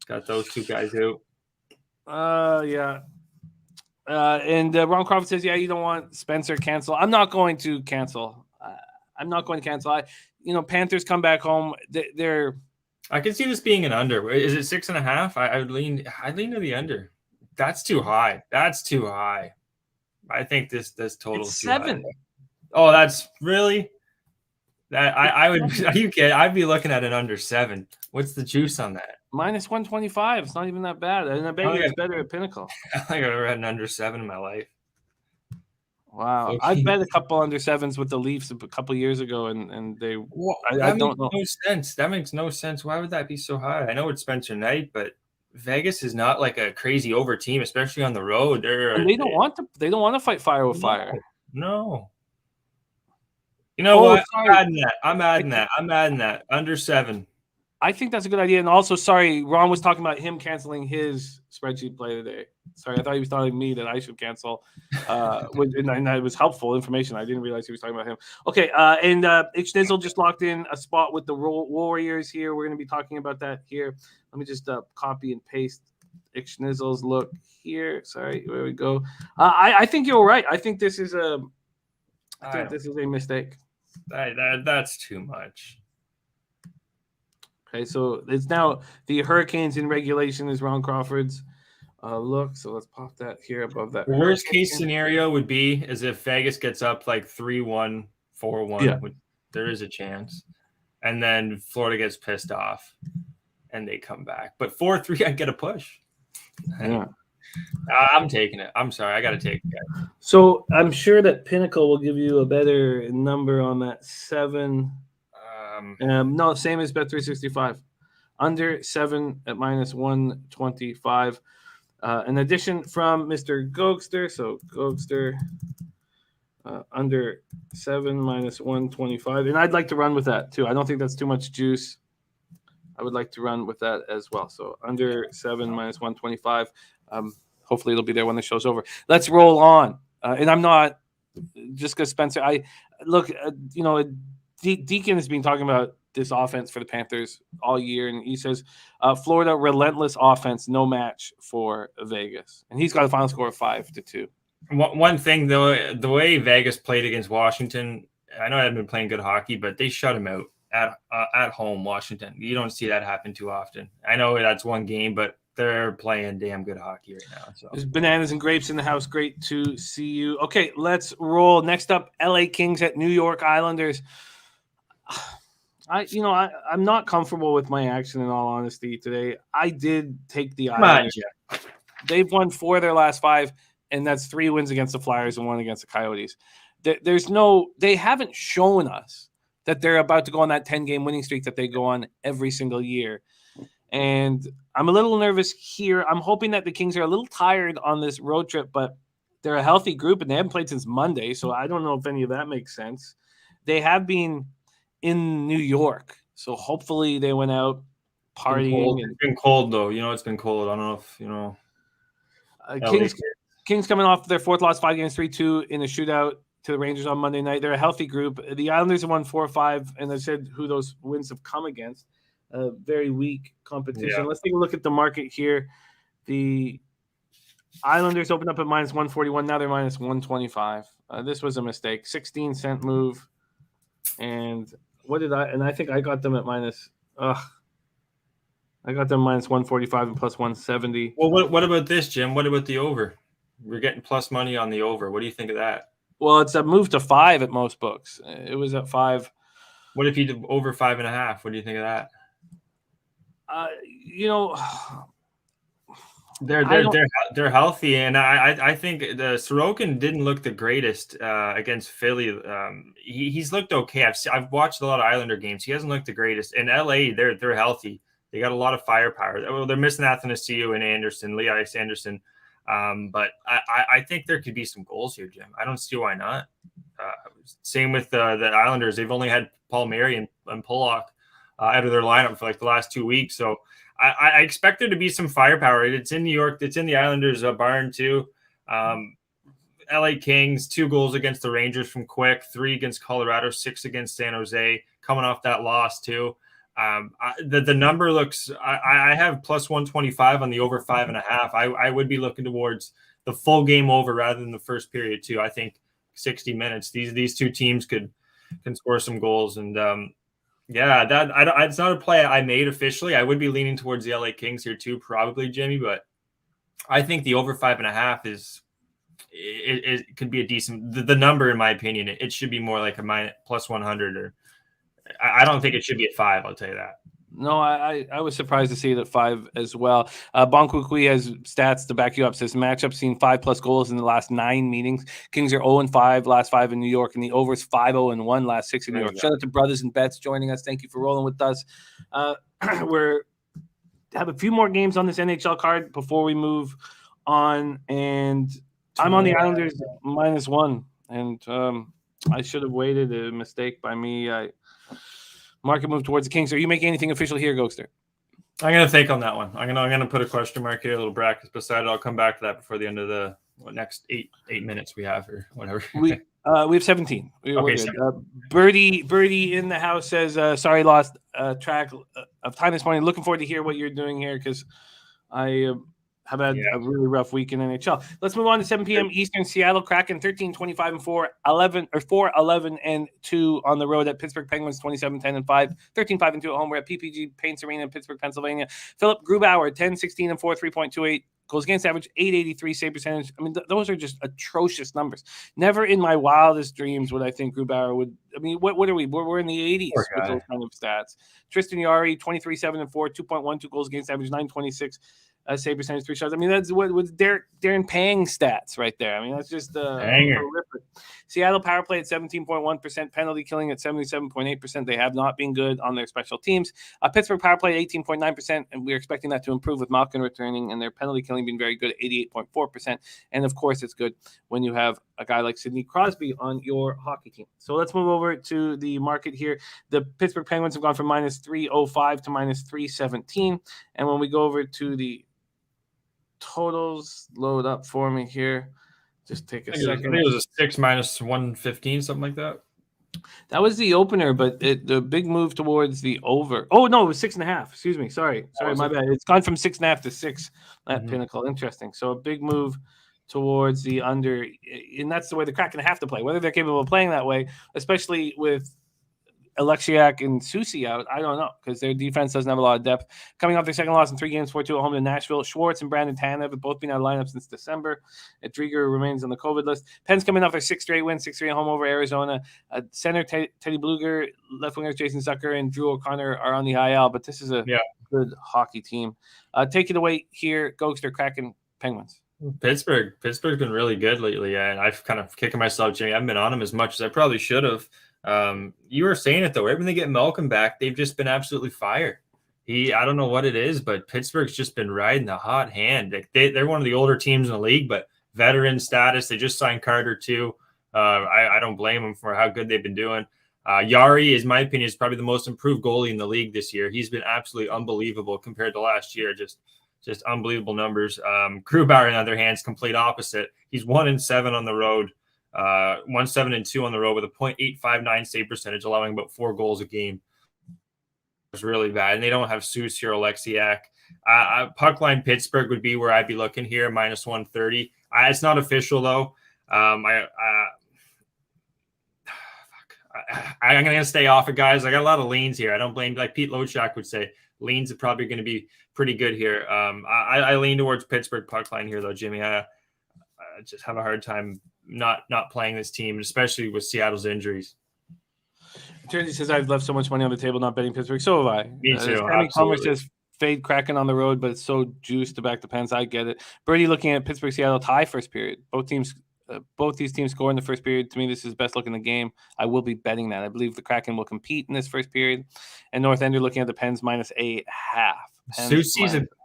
got those 2 guys out. Yeah. And Ron Crawford says, yeah, you don't want Spencer cancel. I'm not going to cancel. Panthers come back home. They're. I can see this being an under. Is it 6.5? I'd lean to the under. That's too high. I think this total is 7. High. Oh, that's really that. I would. Are you kidding? I'd be looking at an under 7. What's the juice on that? -125. It's not even that bad. And I bet it's better at Pinnacle. I think I've ever had an under 7 in my life. Wow, okay. I bet a couple under 7s with the Leafs a couple years ago, and they. I don't know. No sense. That makes no sense. Why would that be so high? I know it's Spencer Knight, but Vegas is not like a crazy over team, especially on the road. They don't want to. They don't want to fight fire with fire. No. You know what? I'm adding that. Under 7. I think that's a good idea. And also, sorry, Ron was talking about him canceling his spreadsheet play today. Sorry, I thought he was telling me that I should cancel. And that was helpful information. I didn't realize he was talking about him. Okay, and Ixnizzle just locked in a spot with the Warriors here. We're going to be talking about that here. Let me just copy and paste Ixnizzle's look here. Sorry, there we go. I think you're right. I think this is a mistake. That's too much. Okay, so it's now the Hurricanes in regulation is Ron Crawford's look. So let's pop that here above that. Worst case scenario would be as if Vegas gets up like 3-1, 4-1. Yeah. There is a chance. And then Florida gets pissed off and they come back. But 4-3, I'd get a push. Yeah. I'm taking it. I'm sorry. I got to take it. So I'm sure that Pinnacle will give you a better number on that 7. No, same as Bet365. Under 7 at -125. An addition from Mr. Gogster. So Gogster under 7 -125. And I'd like to run with that too. I don't think that's too much juice. I would like to run with that as well. So under 7 -125. Hopefully it'll be there when the show's over. Let's roll on. And I'm not just because Spencer. I look. Deacon has been talking about this offense for the Panthers all year, and he says Florida relentless offense, no match for Vegas, and he's got a final score of 5-2. One thing though, the way Vegas played against Washington, I know I haven't been playing good hockey, but they shut him out at home. Washington, you don't see that happen too often. I know that's one game, but they're playing damn good hockey right now. So there's bananas and grapes in the house. Great to see you. Okay, let's roll. Next up, LA Kings at New York Islanders. I'm not comfortable with my action in all honesty today. I did take the Islanders. They've won 4 of their last 5, and that's 3 wins against the Flyers and 1 against the Coyotes. They haven't shown us that they're about to go on that 10-game winning streak that they go on every single year. And I'm a little nervous here. I'm hoping that the Kings are a little tired on this road trip, but they're a healthy group and they haven't played since Monday. So I don't know if any of that makes sense. They have been in New York. So hopefully they went out partying. It's been cold though. It's been cold. I don't know if Kings coming off their 4th loss, 5 games, 3-2 in a shootout to the Rangers on Monday night. They're a healthy group. The Islanders have won 4-5, and I said who those wins have come against. Very weak competition. Yeah. Let's take a look at the market here. The Islanders opened up at minus 141. Now they're minus 125. This was a mistake. 16-cent move. And I think I got them at minus. I got them minus 145 and plus 170. Well, what about this, Jim? What about the over? We're getting plus money on the over. What do you think of that? Well, it's a move to 5 at most books. It was at 5. What if you did over 5.5? What do you think of that? They're healthy, and I think the Sorokin didn't look the greatest against Philly. He's looked okay. I've watched a lot of Islander games. He hasn't looked the greatest. In LA, they're healthy. They got a lot of firepower. Well, they're missing Athanasiou and Elias Anderson. But I think there could be some goals here, Jim. I don't see why not. Same with the Islanders. They've only had Palmieri and Pollock out of their lineup for like the last 2 weeks. So I expect there to be some firepower. It's in New York. It's in the Islanders' barn too. LA Kings, 2 goals against the Rangers from Quick, 3 against Colorado, 6 against San Jose, coming off that loss too. The number looks. I have plus 125 on the over 5.5. I would be looking towards the full game over rather than the first period too. I think 60 minutes. These two teams can score some goals, and it's not a play I made officially. I would be leaning towards the LA Kings here too, probably, Jimmy. But I think the over 5.5 is it could be a decent the number in my opinion. It should be more like a minus plus 100 or. I don't think it should be at 5. I'll tell you that. No, I was surprised to see it at 5 as well. Bonkukui has stats to back you up. Says matchup seen 5+ goals in the last 9 meetings. Kings are 0-5 last 5 in New York, and the over is 5-0-1 last 6 in New York. Shout out to Brothers and Bets joining us. Thank you for rolling with us. We're have a few more games on this NHL card before we move on, and I'm on the Islanders -1, and I should have waited. A mistake by me. Market move towards the Kings. Are you making anything official here, Gogster? I'm going to think on that one. I'm going to put a question mark here, a little brackets beside it. I'll come back to that before the end of the next eight minutes we have or whatever. We have 17. Okay. Birdie in the house says, sorry, lost track of time this morning. Looking forward to hear what you're doing here because I have had a really rough week in NHL. Let's move on to 7 p.m. Eastern. Seattle Kraken 13-25-4, 4-11-2 on the road at Pittsburgh Penguins 27-10-5, 13-5-2 at home. We're at PPG Paints Arena in Pittsburgh, Pennsylvania. Philip Grubauer 10-16-4, 3.28 goals against average, 883 save percentage. I mean, those are just atrocious numbers. Never in my wildest dreams would I think Grubauer would. I mean, what are we? We're in the 80s with those kind of stats. Tristan Jarry 23-7-4, 2.12 goals against average, 926. Save percentage, 3 shots. I mean, that's what Darren Pang stats right there. I mean, that's just horrific. Seattle power play at 17.1%, penalty killing at 77.8%. They have not been good on their special teams. Pittsburgh power play at 18.9%, and we're expecting that to improve with Malkin returning and their penalty killing being very good at 88.4%. And of course, it's good when you have a guy like Sidney Crosby on your hockey team. So let's move over to the market here. The Pittsburgh Penguins have gone from -305 to -317. And when we go over to the totals, load up for me here. Just take a second. I think it was a 6 -115, something like that. That was the opener, but the big move towards the over. Oh no, it was 6.5. Excuse me. Sorry, my bad. It's gone from 6.5 to 6 at Pinnacle. Interesting. So a big move towards the under, and that's the way the Kraken have to play. Whether they're capable of playing that way, especially with Alexiak and Susi out, I don't know, because their defense doesn't have a lot of depth. Coming off their second loss in 3 games, 4-2 at home to Nashville. Schwartz and Brandon Tanev have both been out of lineup since December. Drieger remains on the COVID list. Penn's coming off their 6th straight win, 6-3 at home over Arizona. Center Teddy Bluger, left wingers Jason Zucker, and Drew O'Connor are on the IL, but this is a good hockey team. Take it away here, Gogster, Kraken, Penguins. Pittsburgh's been really good lately, and I've kind of kicking myself, Jimmy. I haven't been on them as much as I probably should have. You were saying it though. Right when they get Malcolm back, they've just been absolutely fire. I don't know what it is, but Pittsburgh's just been riding the hot hand. They're one of the older teams in the league, but veteran status. They just signed Carter too. I don't blame them for how good they've been doing. Yari, in my opinion, is probably the most improved goalie in the league this year. He's been absolutely unbelievable compared to last year. Just unbelievable numbers. Grubauer, on the other hand, is complete opposite. He's 1-7 on the road. 1-7-2 on the road with a .859 save percentage, allowing about 4 goals a game. It's really bad, and they don't have Soucy or Oleksiak. Puck line Pittsburgh would be where I'd be looking here, -130. It's not official though. I'm going to stay off it, guys. I got a lot of leans here. I don't blame, like Pete Lochak would say, leans are probably going to be pretty good here. I lean towards Pittsburgh puck line here, though, Jimmy. I just have a hard time not playing this team, especially with Seattle's injuries. Jersey says, I've left so much money on the table not betting Pittsburgh. So have I. Me too. Sammy Palmer says, fade Kraken on the road, but it's so juiced to back the Pens. I get it. Birdie looking at Pittsburgh-Seattle tie first period. Both these teams score in the first period. To me, this is best look in the game. I will be betting that. I believe the Kraken will compete in this first period. And North Ender looking at the Pens -8.5.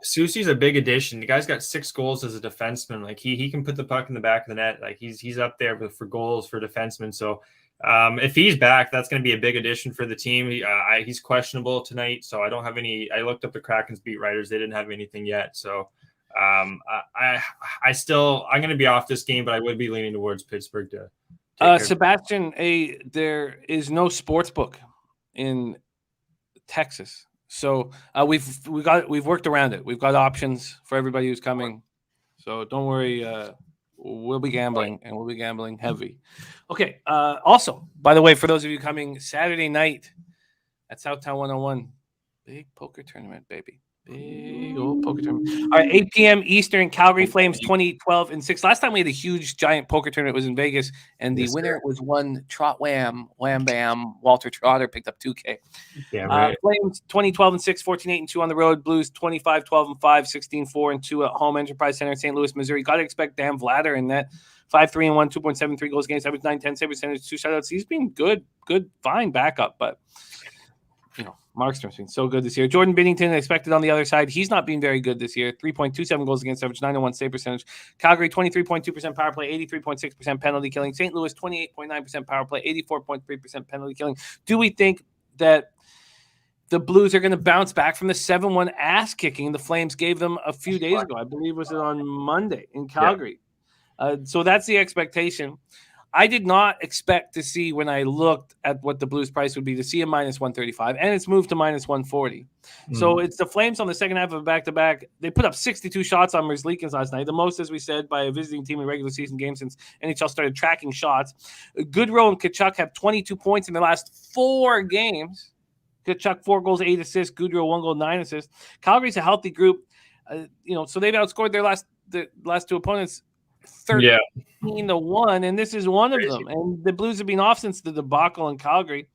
Soucy's a big addition. The guy's got 6 goals as a defenseman. Like he can put the puck in the back of the net. Like he's up there for goals for defensemen. So if he's back, that's going to be a big addition for the team. He's questionable tonight, so I don't have any. I looked up the Kraken's beat writers; they didn't have anything yet. So I'm going to be off this game, but I would be leaning towards Pittsburgh to. Sebastian, there is no sports book in Texas, so we've worked around it. We've got options for everybody who's coming, so don't worry. We'll be gambling, and we'll be gambling heavy. Okay. Also, by the way, for those of you coming Saturday night at Southtown 101, big poker tournament, baby. Big old poker tournament. All right, 8 p.m. Eastern, Calgary Flames 20-12-6. Last time we had a huge, giant poker tournament. It was in Vegas, and the winner was one Trot Wham, Wham Bam. Walter Trotter picked up $2K. Yeah, right. Flames 20-12-6, 14-8-2 on the road. Blues 25-12-5, 16-4-2 at home. Enterprise Center in St. Louis, Missouri. Got to expect Dan Vladar in that 5-3-1, 2.73 goals against average, 9-10 save percentage, 2 shutouts. He's been good, fine backup, but Markstrom's been so good this year. Jordan Binnington expected on the other side. He's not been very good this year. 3.27 goals against average, 901 save percentage. Calgary, 23.2% power play, 83.6% penalty killing. St. Louis, 28.9% power play, 84.3% penalty killing. Do we think that the Blues are going to bounce back from the 7-1 ass kicking the Flames gave them a few days ago? I believe was it on Monday in Calgary. Yeah. So that's the expectation. I did not expect to see, when I looked at what the Blues price would be, to see a -135, and it's moved to -140. So it's the Flames on the second half of a back-to-back. They put up 62 shots on Merzlikins last night, the most, as we said, by a visiting team in regular season games since NHL started tracking shots. Goodrow and Tkachuk have 22 points in their last 4 games. Tkachuk 4 goals, 8 assists. Goodrow 1 goal, 9 assists. Calgary's a healthy group, so they've outscored their last 2 opponents 13-1, and this is one of them. And the Blues have been off since the debacle in Calgary.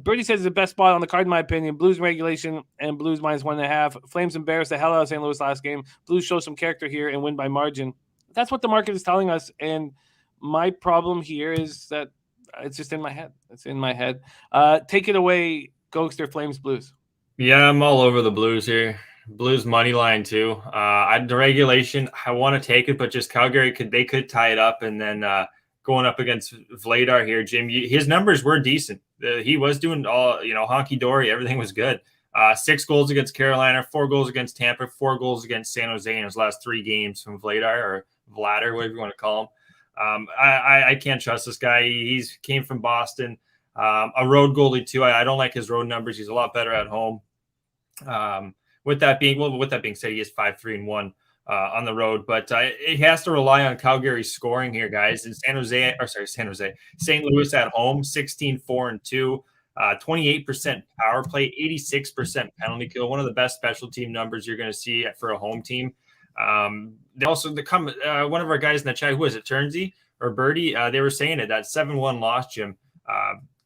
Birdie says the best spot on the card, in my opinion. Blues regulation and Blues -1.5. Flames embarrassed the hell out of St. Louis last game. Blues show some character here and win by margin. That's what the market is telling us. And my problem here is that it's just in my head. It's in my head. Take it away, Gogster, Flames, Blues. Yeah, I'm all over the Blues here. Blues money line too. The regulation, I want to take it, but just Calgary could tie it up, and then going up against Vladar here, Jim. His numbers were decent. He was doing all honky dory. Everything was good. 6 goals against Carolina, 4 goals against Tampa, 4 goals against San Jose in his last 3 games from Vladar or Vladar, whatever you want to call him. I can't trust this guy. He's came from Boston, a road goalie too. I don't like his road numbers. He's a lot better at home. With that being said, he is 5-3-1 on the road, but he has to rely on Calgary's scoring here, guys. And St. Louis at home, 16-4-2, 28% power play, 86% penalty kill. One of the best special team numbers you're going to see for a home team. One of our guys in the chat, who is it, Turnsey or Birdie? They were saying that 7-1 loss, Jim.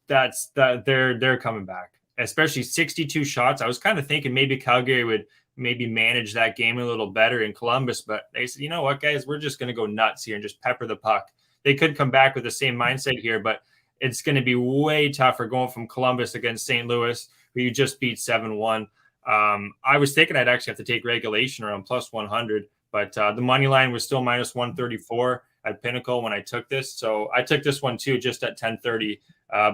They're coming back. Especially 62 shots. I was kind of thinking maybe Calgary would maybe manage that game a little better in Columbus, but they said, you know what, guys, we're just going to go nuts here and just pepper the puck. They could come back with the same mindset here, but it's going to be way tougher going from Columbus against St. Louis, who you just beat 7-1. I was thinking I'd actually have to take regulation around +100, but the money line was still -134 at Pinnacle when I took this. So I took this one too, just at 10:30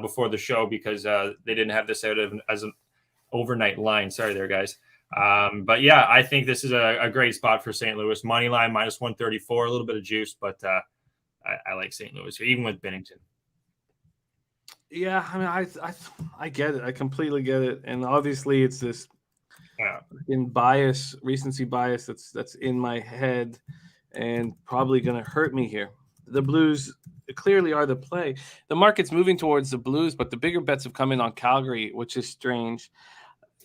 before the show, because they didn't have this out as an overnight line. Sorry there, guys. But yeah, I think this is a great spot for St. Louis. Money line -134, a little bit of juice, but I like St. Louis here, even with Binnington. Yeah, I mean, I get it. I completely get it. And obviously, it's this recency bias that's in my head, and probably going to hurt me here. The Blues clearly are the play. The market's moving towards the Blues, but the bigger bets have come in on Calgary, which is strange.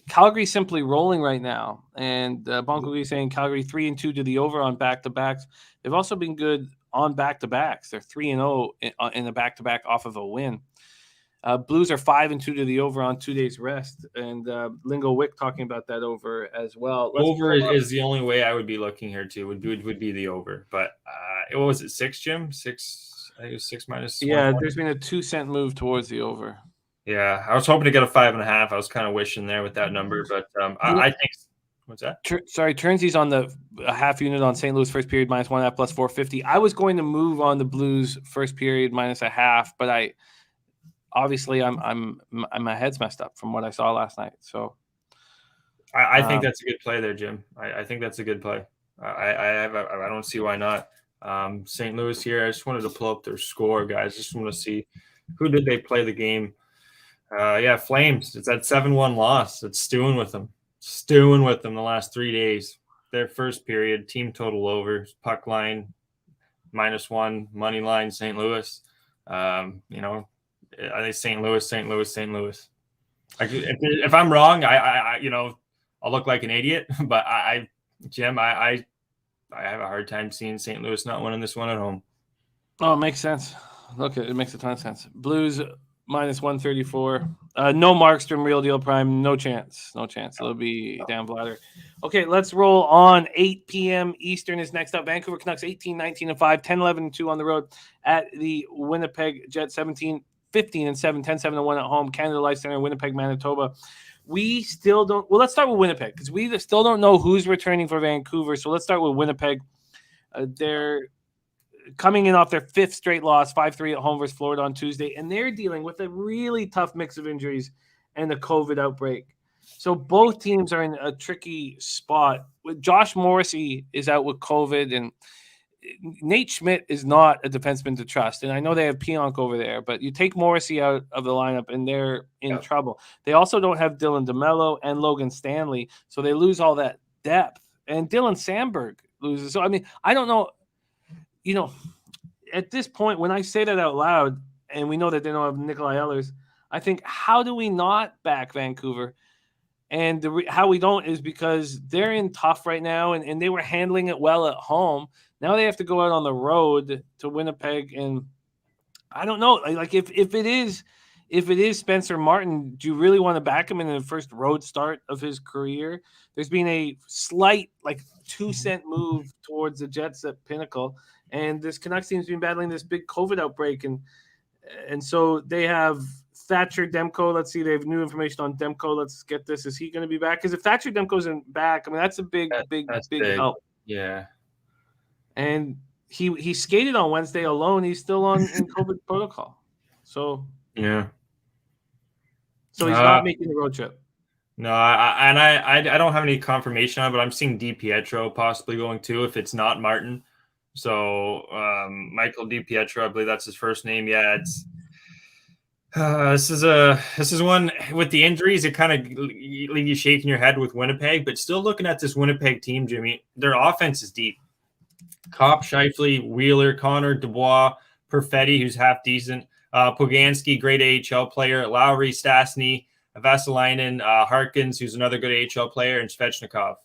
Calgary's simply rolling right now, and Bonko saying Calgary 3-2 to the over on back-to-backs. They've also been good on back-to-backs. They're 3-0 in a back-to-back off of a win. Blues are 5-2 to the over on 2 days rest, and Lingo Wick talking about that over as well. Over is the only way I would be looking here too. Would be the over, but what was it, 6, Jim? 6. I think it was 6 minus. Yeah, there's been a 2-cent move towards the over. Yeah, I was hoping to get a 5.5. I was kind of wishing there with that number, but I think. What's that? Turnsy's on the half unit on St. Louis first period -1.5 plus 450. I was going to move on the Blues first period -0.5, but obviously my head's messed up from what I saw last night. So I think that's a good play there, Jim. I think that's a good play. I don't see why not. St. Louis here. I just wanted to pull up their score, guys. Just want to see who did they play the game. Flames. It's that 7-1 loss. It's stewing with them the last 3 days. Their first period, team total over, puck line -1, money line St. Louis. I think St. Louis. If I'm wrong, I'll look like an idiot. But Jim, I have a hard time seeing St. Louis not winning this one at home. Oh, it makes sense. Look, it makes a ton of sense. Blues -134. No Markstrom, real deal prime. No chance. It'll be Dan Vladder. Okay, let's roll on. 8 p.m. Eastern is next up. Vancouver Canucks 18-19-5, 10-11-2 on the road at the Winnipeg Jets, 17-15-7, 10-7-1 at home. Canada Life Center, Winnipeg, Manitoba. We still don't. Well, let's start with Winnipeg because we still don't know who's returning for Vancouver. So let's start with Winnipeg. They're coming in off their 5th straight loss, 5-3 at home versus Florida on Tuesday, and they're dealing with a really tough mix of injuries and the COVID outbreak. So both teams are in a tricky spot. Josh Morrissey is out with COVID, and Nate Schmidt is not a defenseman to trust. And I know they have Pionk over there, but you take Morrissey out of the lineup, and they're in trouble. They also don't have Dylan DeMello and Logan Stanley, so they lose all that depth. And Dylan Sandberg loses. So, I mean, I don't know. At this point, when I say that out loud, and we know that they don't have Nikolai Ehlers, I think, how do we not back Vancouver? And how we don't is because they're in tough right now, and they were handling it well at home. Now they have to go out on the road to Winnipeg, and I don't know. Like if it is Spencer Martin, do you really want to back him in the first road start of his career? There's been a slight 2-cent move towards the Jets at Pinnacle. And this Canucks team's been battling this big COVID outbreak, and so they have Thatcher Demko. Let's see, they have new information on Demko. Let's get this. Is he going to be back? Because if Thatcher Demko's back, I mean that's a big help. Yeah. And he skated on Wednesday alone. He's still in COVID protocol. So yeah. So he's not making the road trip. No, I don't have any confirmation on it, but I'm seeing DiPietro possibly going too if it's not Martin. So Michael DiPietro, I believe that's his first name. Yeah, it's this is one with the injuries. It kind of leave you shaking your head with Winnipeg, but still looking at this Winnipeg team, Jimmy, their offense is deep. Kopp, Scheifele, Wheeler, Connor, Dubois, Perfetti, who's half decent, Poganski, great AHL player, Lowry, Stastny, Vesalainen, Harkins, who's another good AHL player, and Svechnikov.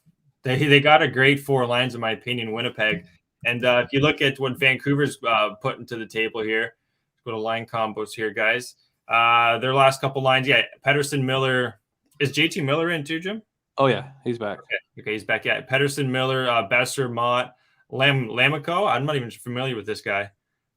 They got a great 4 lines, in my opinion, Winnipeg. And if you look at what Vancouver's putting to the table here, let's go to line combos here, guys. Their last couple lines, Pettersson, Miller. Is JT Miller in too, Jim? Oh, yeah, he's back. Okay, he's back. Yeah, Pettersson, Miller, Besser, Mott, Lamico. I'm not even familiar with this guy.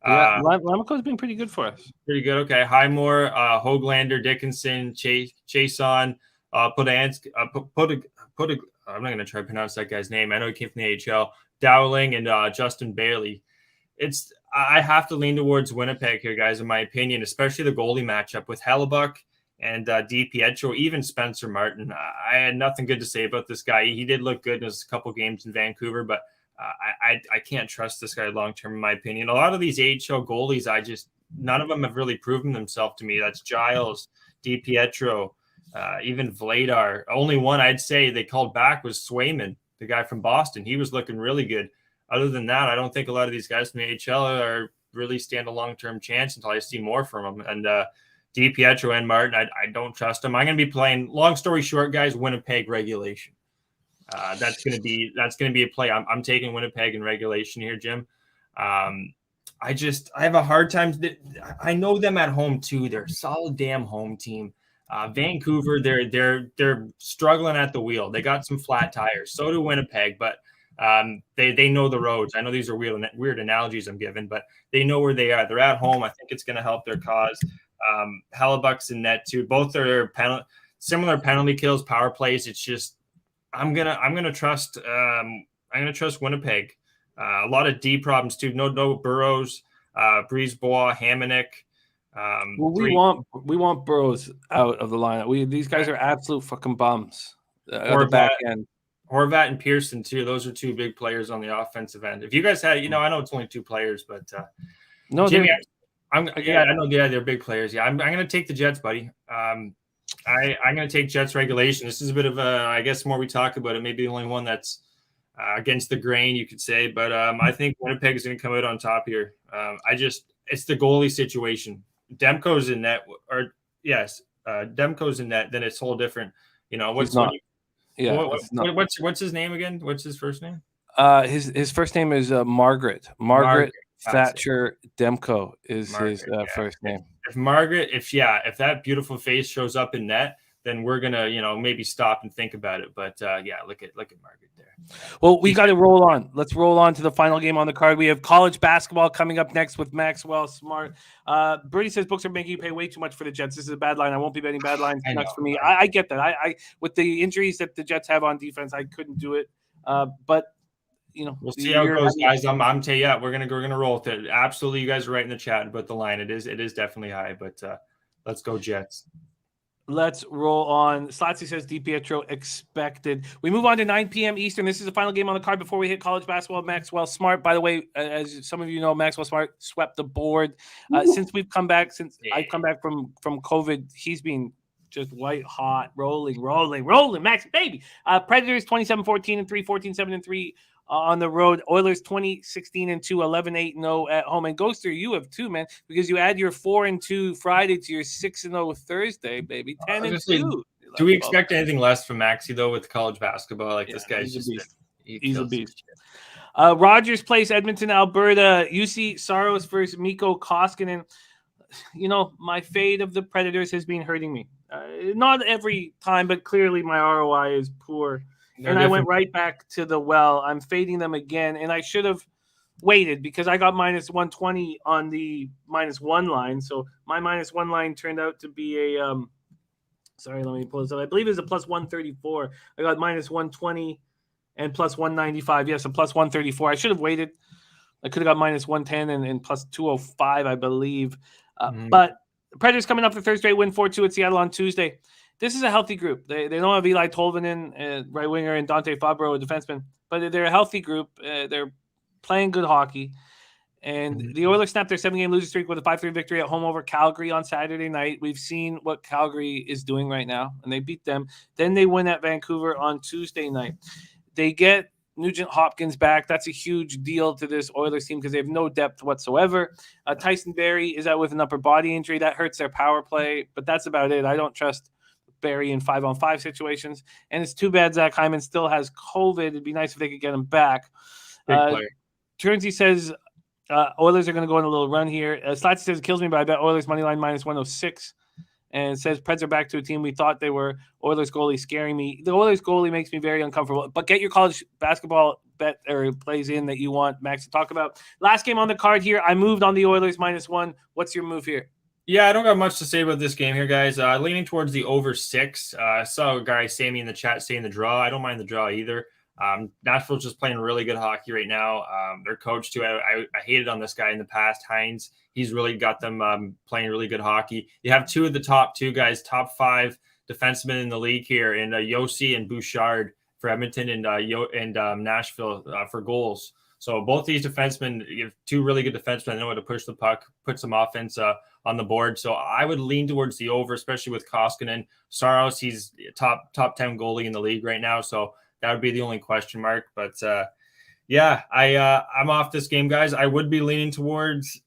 Yeah, Lamico's been pretty good for us. Pretty good. Okay, Highmore, Höglander, Dickinson, Chason, Podansk, I'm not going to try to pronounce that guy's name. I know he came from the AHL. Dowling and Justin Bailey. I have to lean towards Winnipeg here, guys, in my opinion, especially the goalie matchup with Hellebuck and DiPietro, even Spencer Martin. I had nothing good to say about this guy. He did look good in his couple games in Vancouver, but I can't trust this guy long term, in my opinion. A lot of these AHL goalies, none of them have really proven themselves to me. That's Giles, DiPietro, even Vladar. Only one I'd say they called back was Swayman, the guy from Boston. He was looking really good. Other than that, I don't think a lot of these guys from the AHL are really stand a long-term chance until I see more from them. And DiPietro and Martin, I don't trust them. I'm going to be playing, long story short, guys, Winnipeg regulation. That's going to be a play. I'm taking Winnipeg in regulation here, Jim. I have a hard time. I know them at home too. They're a solid damn home team. Vancouver, they're struggling at the wheel. They got some flat tires. So do Winnipeg, but they know the roads. I know these are weird analogies I'm giving, but they know where they are. They're at home. I think it's going to help their cause. Hellebuck's in net too. Both are similar penalty kills, power plays. It's just I'm gonna trust Winnipeg. A lot of D problems too. No Burrows, Brisebois, Hamonic. We want Burrows out of the lineup. These guys are absolute fucking bums. The back end. Horvat and Pearson too. Those are two big players on the offensive end. If you guys had, I know it's only two players, but no, Jimmy, I know, they're big players. Yeah, I'm going to take the Jets, buddy. I'm going to take Jets regulation. This is a bit of I guess more we talk about it, maybe the only one that's against the grain, you could say. But I think Winnipeg is going to come out on top here. It's the goalie situation. Demko's in net, Demko's in net. Then it's whole different. What's his name again? What's his first name? His first name is Margaret Thatcher Demko is his first name. If that beautiful face shows up in net, then we're gonna maybe stop and think about it. But look at Margaret there. Well, we got to roll on. Let's roll on to the final game on the card. We have college basketball coming up next with Maxwell Smart. Brady says books are making you pay way too much for the Jets. This is a bad line. I won't be betting bad lines for me. I get that. I with the injuries that the Jets have on defense, I couldn't do it. But we'll see how it goes, guys. I'm telling you, we're gonna roll with it. Absolutely, you guys are right in the chat about the line. It is definitely high, but let's go Jets. Let's roll on. Slatsy says DiPietro expected. We move on to 9 p.m. Eastern. This is the final game on the card before we hit college basketball. Maxwell Smart, by the way, as some of you know, Maxwell Smart swept the board. Since I've come back from COVID, he's been just white hot, rolling, Max, baby. Predators 27-14-3, 14-7-3 on the road. Oilers 20-16-2, 11-8-0 at home. And Gogster, you have two, man, because you add your 4-2 Friday to your 6-0 Thursday, baby. 10-2. Do we expect anything less from Maxi though with college basketball? This guy's just he's a beast. Rogers Place, Edmonton, Alberta. UC Saros versus Mikko Koskinen. My fade of the Predators has been hurting me. Not every time, but clearly my ROI is poor. And I went right back to the well. I'm fading them again, and I should have waited because I got minus 120 on the -1 line. So my -1 line turned out to be a sorry, let me pull this up. I believe it's a plus 134. I got minus 120 and plus 195. Yes, a plus 134. I should have waited. I could have got minus 110 and plus 205, I believe. But Predators coming up for third straight win, 4-2 at Seattle on Tuesday. This is a healthy group. They don't have Eli Tolvanen, right winger, and Dante Fabro, a defenseman, but they're a healthy group. They're playing good hockey. And the Oilers snapped their 7-game losing streak with a 5-3 victory at home over Calgary on Saturday night. We've seen what Calgary is doing right now, and they beat them. Then they win at Vancouver on Tuesday night. They get Nugent Hopkins back. That's a huge deal to this Oilers team because they have no depth whatsoever. Tyson Barrie is out with an upper body injury. That hurts their power play, but that's about it. I don't trust Barrie in 5-on-5 situations. And it's too bad Zach Hyman still has COVID. It'd be nice if they could get him back. Turnsey says Oilers are going to go on a little run here. Slatsy says it kills me, but I bet Oilers money line minus 106. And says Preds are back to a team we thought they were. Oilers goalie scaring me. The Oilers goalie makes me very uncomfortable. But get your college basketball bet or plays in that you want Max to talk about. Last game on the card here. I moved on the Oilers -1. What's your move here? Yeah, I don't got much to say about this game here, guys. Leaning towards the over 6. I saw a guy, Sammy, in the chat saying the draw. I don't mind the draw either. Nashville's just playing really good hockey right now. Their coach, too, I hated on this guy in the past, Hines. He's really got them playing really good hockey. You have two of the top 2 guys, top 5 defensemen in the league here, in Yossi and Bouchard for Edmonton and Nashville for goals. So both these defensemen, two really good defensemen, know how to push the puck, put some offense on the board. So I would lean towards the over, especially with Koskinen. Saros, he's top 10 goalie in the league right now. So that would be the only question mark. But I'm off this game, guys. I would be leaning towards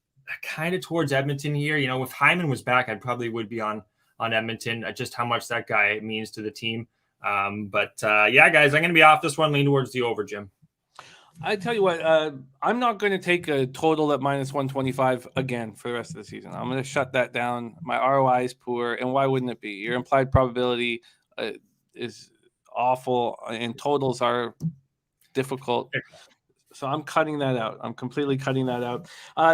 Edmonton here. If Hyman was back, I probably would be on Edmonton, just how much that guy means to the team. Guys, I'm going to be off this one, lean towards the over, Jim. I tell you what, I'm not going to take a total at minus 125 again for the rest of the season. I'm going to shut that down. My ROI is poor, and why wouldn't it be? Your implied probability is awful, and totals are difficult. So I'm cutting that out. I'm completely cutting that out.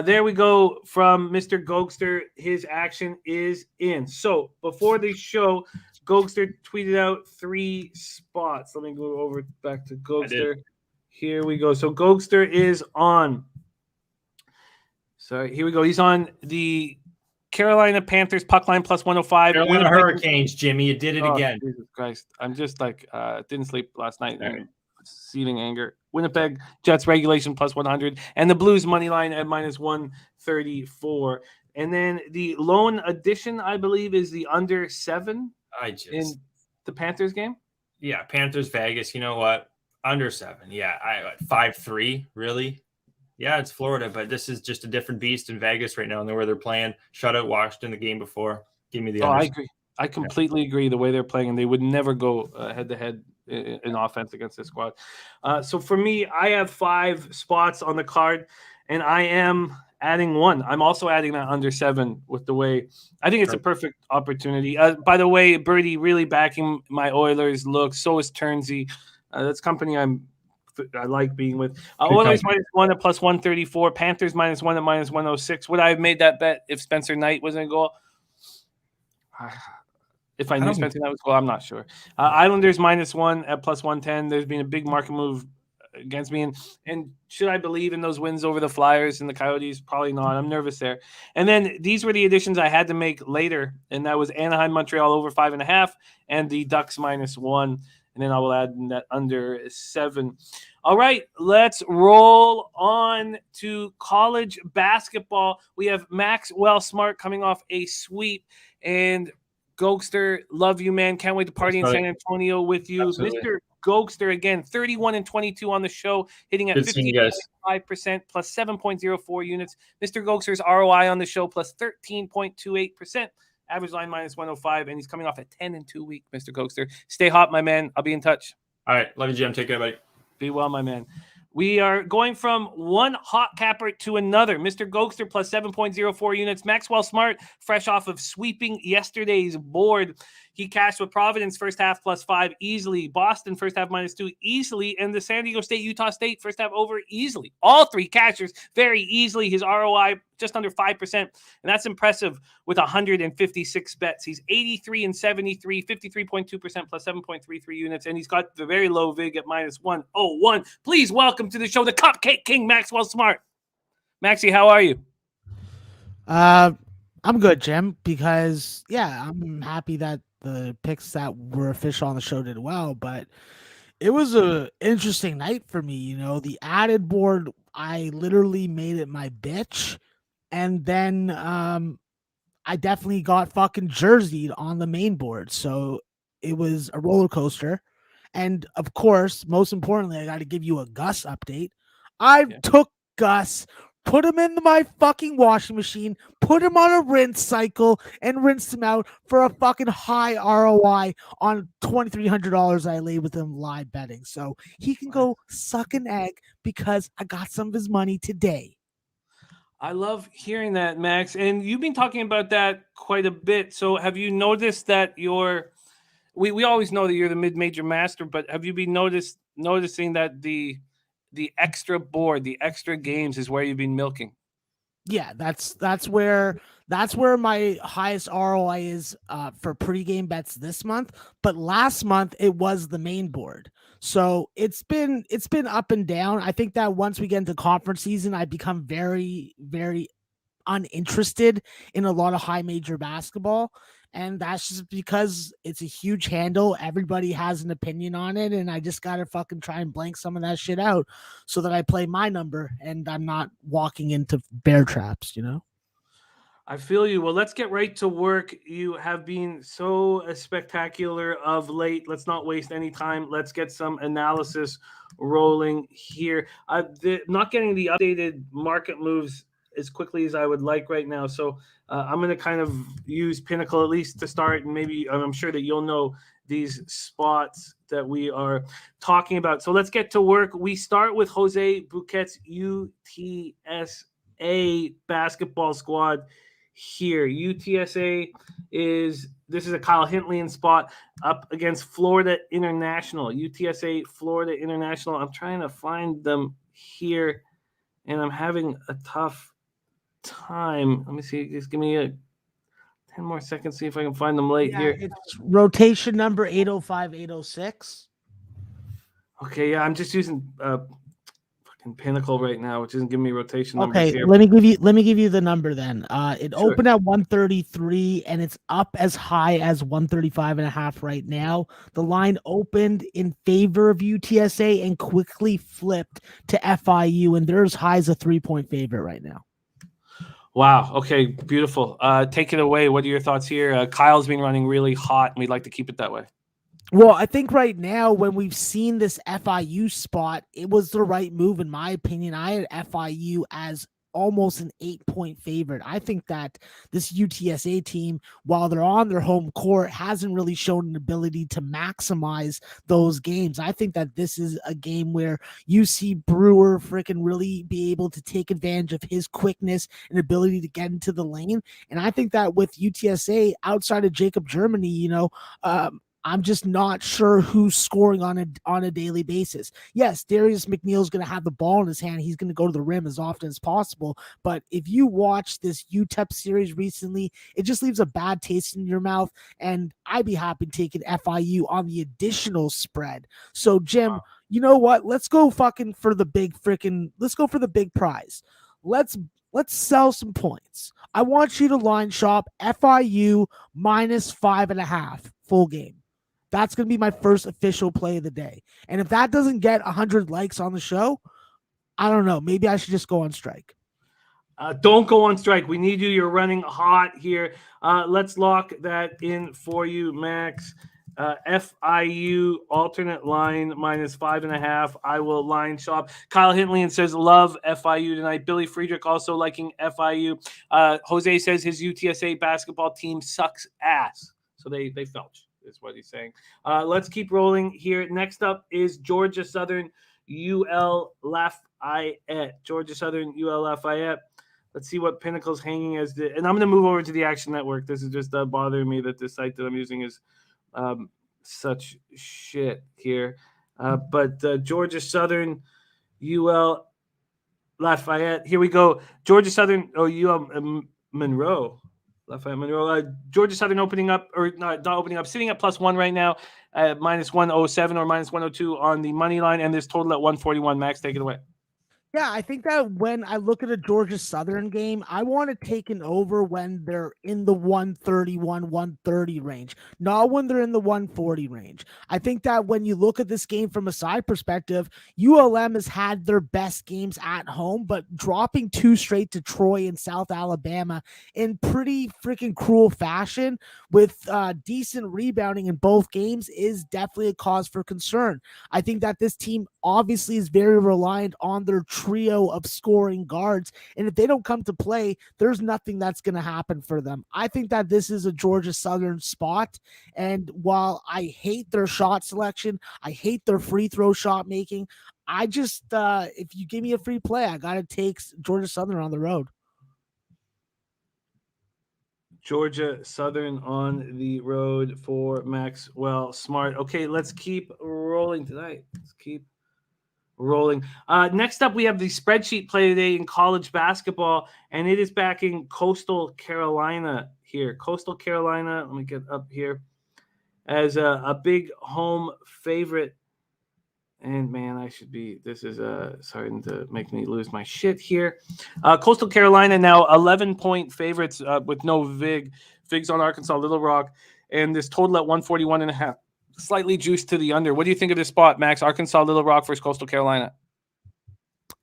There we go from Mr. Gogster. His action is in. So before the show, Gogster tweeted out 3 spots. Let me go over back to Gogster. Here we go. So Gogster is on. Sorry, here we go. He's on the Carolina Panthers puck line plus 105. Carolina Hurricanes, Jimmy. You did it again. Jesus Christ. I'm just didn't sleep last night. And seething anger. Winnipeg Jets regulation plus 100. And the Blues money line at minus 134. And then the lone addition, I believe, is the under 7 in the Panthers game. Yeah, Panthers Vegas. You know what? Under 7. Yeah, 5-3, really? Yeah, it's Florida, but this is just a different beast in Vegas right now, and where they're playing. Shutout Washington the game before. Give me the under. I agree. I completely agree the way they're playing, and they would never go head-to-head in offense against this squad. So for me, I have 5 spots on the card, and I am adding 1. I'm also adding that under 7 with the way I think it's a perfect opportunity. By the way, Birdie really backing my Oilers look. So is Turnsey. That's company I like being with. Oilers minus 1 at plus 134. Panthers minus 1 at minus 106. Would I have made that bet if Spencer Knight was in goal? If I knew Spencer Knight was goal, I'm not sure. Islanders minus 1 at plus 110. There's been a big market move against me. And should I believe in those wins over the Flyers and the Coyotes? Probably not. I'm nervous there. And then these were the additions I had to make later. And that was Anaheim, Montreal over 5.5 and the Ducks minus 1. And then I will add that under 7. All right, let's roll on to college basketball. We have Maxwell Smart coming off a sweep. And Gogster, love you, man. Can't wait to party in San Antonio with you. Absolutely. Mr. Gogster, again, 31-22 on the show, hitting at 50.5% plus 7.04 units. Mr. Gogster's ROI on the show plus 13.28%. Average line minus 105, and he's coming off a 10-2 week, Mr. Gogster. Stay hot, my man. I'll be in touch. All right. Love you, Jim. Take care, buddy. Be well, my man. We are going from one hot capper to another. Mr. Gogster plus 7.04 units. Maxwell Smart, fresh off of sweeping yesterday's board. He cashed with Providence first half plus 5 easily. Boston first half minus 2 easily. And the San Diego State, Utah State first half over easily. All 3 cashers very easily. His ROI just under 5%. And that's impressive with 156 bets. He's 83-73, 53.2% plus 7.33 units. And he's got the very low VIG at minus 101. Please welcome to the show the Cupcake King, Maxwell Smart. Maxie, how are you? I'm good, Jim, because, I'm happy that the picks that were official on the show did well, but it was a interesting night for me. The added board, I literally made it my bitch, and then I definitely got fucking jerseyed on the main board, so it was a roller coaster. And, of course, most importantly, I got to give you a Gus update. I took Gus, put him in my fucking washing machine, put him on a rinse cycle, and rinsed him out for a fucking high ROI on $2,300 I laid with him live betting. So he can go suck an egg because I got some of his money today. I love hearing that, Max. And you've been talking about that quite a bit. So have you noticed that we always know that you're the mid-major master, but have you been noticing that the extra board, the extra games is where you've been milking? Yeah, that's where my highest ROI is for pregame bets this month. But last month it was the main board, so it's been up and down. I think that once we get into conference season, I become very, very uninterested in a lot of high major basketball. And that's just because it's a huge handle. Everybody has an opinion on it. And I just got to fucking try and blank some of that shit out so that I play my number and I'm not walking into bear traps, you know? I feel you. Well, let's get right to work. You have been so spectacular of late. Let's not waste any time. Let's get some analysis rolling here. Not getting the updated market moves as quickly as I would like right now. So I'm going to kind of use Pinnacle at least to start. And maybe I'm sure that you'll know these spots that we are talking about. So let's get to work. We start with Jose Bouquet's UTSA basketball squad here. UTSA is a Kyle Hintlian spot up against Florida International. UTSA, Florida International. I'm trying to find them here, and I'm having a tough time. Let me see. Just give me 10 more seconds. See if I can find them here. It's rotation number 805, 806. Okay, yeah, I'm just using Pinnacle right now, which isn't giving me rotation numbers here. Let me give you the number then. It opened at 133 and it's up as high as 135.5 right now. The line opened in favor of UTSA and quickly flipped to FIU, and they're as high as a 3-point favorite right now. Wow. Okay, beautiful. Take it away. What are your thoughts here? Kyle's been running really hot, and we'd like to keep it that way. Well, I think right now when we've seen this FIU spot, it was the right move in my opinion. I had FIU as almost an 8-point favorite. I think that this UTSA team, while they're on their home court, hasn't really shown an ability to maximize those games. I think that this is a game where you see Brewer freaking really be able to take advantage of his quickness and ability to get into the lane. And I think that with UTSA outside of Jacob Germany, I'm just not sure who's scoring on a daily basis. Yes, Darius McNeil's going to have the ball in his hand. He's going to go to the rim as often as possible. But if you watch this UTEP series recently, it just leaves a bad taste in your mouth. And I'd be happy taking FIU on the additional spread. So, Jim, you know what? Let's go for the big prize. Let's sell some points. I want you to line shop FIU -5.5 full game. That's going to be my first official play of the day. And if that doesn't get 100 likes on the show, I don't know. Maybe I should just go on strike. Don't go on strike. We need you. You're running hot here. Let's lock that in for you, Max. FIU alternate line -5.5. I will line shop. Kyle Hintlian says love FIU tonight. Billy Friedrich also liking FIU. Jose says his UTSA basketball team sucks ass. So they felch. Is what he's saying. Let's keep rolling here. Next up is Georgia Southern UL Lafayette. Georgia Southern UL Lafayette. Let's see what Pinnacle's hanging as and I'm going to move over to the Action Network. This is just bothering me that the site that I'm using is such shit here. But Georgia Southern UL Lafayette. Here we go. Georgia Southern UL Monroe. Lafayette Monroe. Georgia Southern opening up, or not opening up, sitting at +1 right now, -107 or -102 on the money line, and there's total at 141. Max, take it away. Yeah, I think that when I look at a Georgia Southern game, I want to take an over when they're in the 131, 130 range, not when they're in the 140 range. I think that when you look at this game from a side perspective, ULM has had their best games at home, but dropping 2 straight to Troy and South Alabama in pretty freaking cruel fashion with decent rebounding in both games is definitely a cause for concern. I think that this team obviously is very reliant on their trio of scoring guards, and if they don't come to play, there's nothing that's going to happen for them. I think that this is a Georgia Southern spot, and while I hate their shot selection, I hate their free throw shot making, I just if you give me a free play, I got to take Georgia Southern on the road. Georgia Southern on the road for Maxwell Smart. Okay, let's keep rolling tonight. Let's keep rolling. Next up, we have the spreadsheet play today in college basketball, and it is backing Coastal Carolina here. Coastal Carolina, let me get up here, as a big home favorite. And man, this is starting to make me lose my shit here. Coastal Carolina now 11-point favorites with no Vig. Vig's on Arkansas Little Rock. And this total at 141.5. Slightly juiced to the under. What do you think of this spot, Max? Arkansas Little Rock versus Coastal Carolina.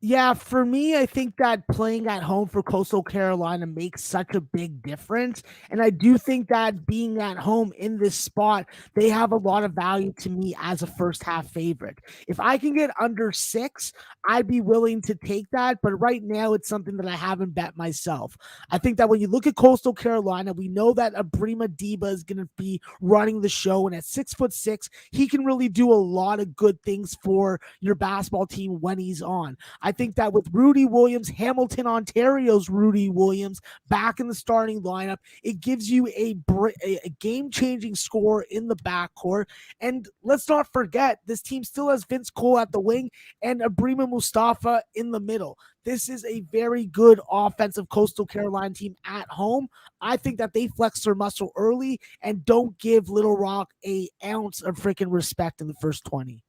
Yeah, for me, I think that playing at home for Coastal Carolina makes such a big difference. And I do think that being at home in this spot, they have a lot of value to me as a first half favorite. If I can get under 6, I'd be willing to take that. But right now, it's something that I haven't bet myself. I think that when you look at Coastal Carolina, we know that Abrima Diba is going to be running the show. And at 6'6", he can really do a lot of good things for your basketball team when he's on. I think that with Rudy Williams, Hamilton, Ontario's Rudy Williams, back in the starting lineup, it gives you a game-changing score in the backcourt. And let's not forget, this team still has Vince Cole at the wing and Abrima Mustafa in the middle. This is a very good offensive Coastal Carolina team at home. I think that they flex their muscle early and don't give Little Rock an ounce of freaking respect in the first 20.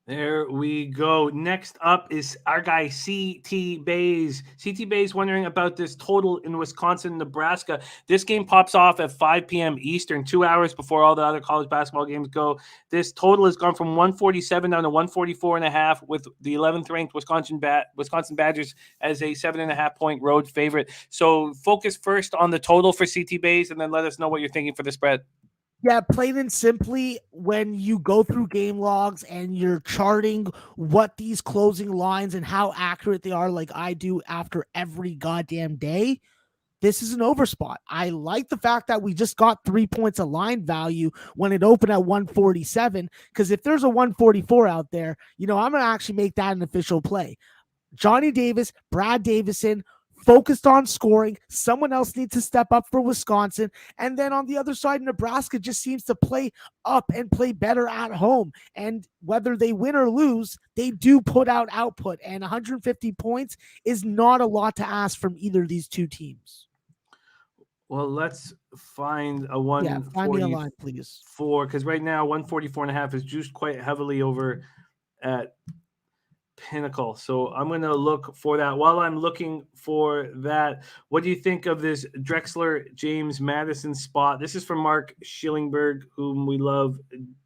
There we go. Next up is our guy, CT Bays. CT Bays wondering about this total in Wisconsin, Nebraska. This game pops off at 5 p.m. Eastern, 2 hours before all the other college basketball games go. This total has gone from 147 down to 144.5 with the 11th ranked Wisconsin Badgers as a 7.5-point road favorite. So focus first on the total for CT Bays and then let us know what you're thinking for the spread. Yeah, plain and simply, when you go through game logs and you're charting what these closing lines and how accurate they are, like I do after every goddamn day, this is an overspot. I like the fact that we just got 3 points of line value when it opened at 147, because if there's a 144 out there, I'm going to actually make that an official play. Johnny Davis, Brad Davison, focused on scoring. Someone else needs to step up for Wisconsin. And then on the other side, Nebraska just seems to play up and play better at home. And whether they win or lose, they do put out output. And 150 points is not a lot to ask from either of these two teams. Well, let's find a 144. Yeah, find me a line, please. Because right now 144.5 is juiced quite heavily over at Pinnacle. So I'm going to look for that. While I'm looking for that, what do you think of this Drexler James Madison spot? This is from Mark Schillingberg, whom we love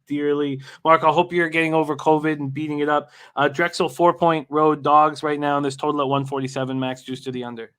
dearly. Mark, I hope you're getting over COVID and beating it up. Drexel 4-point road dogs right now, and this total at 147, max juice to the under.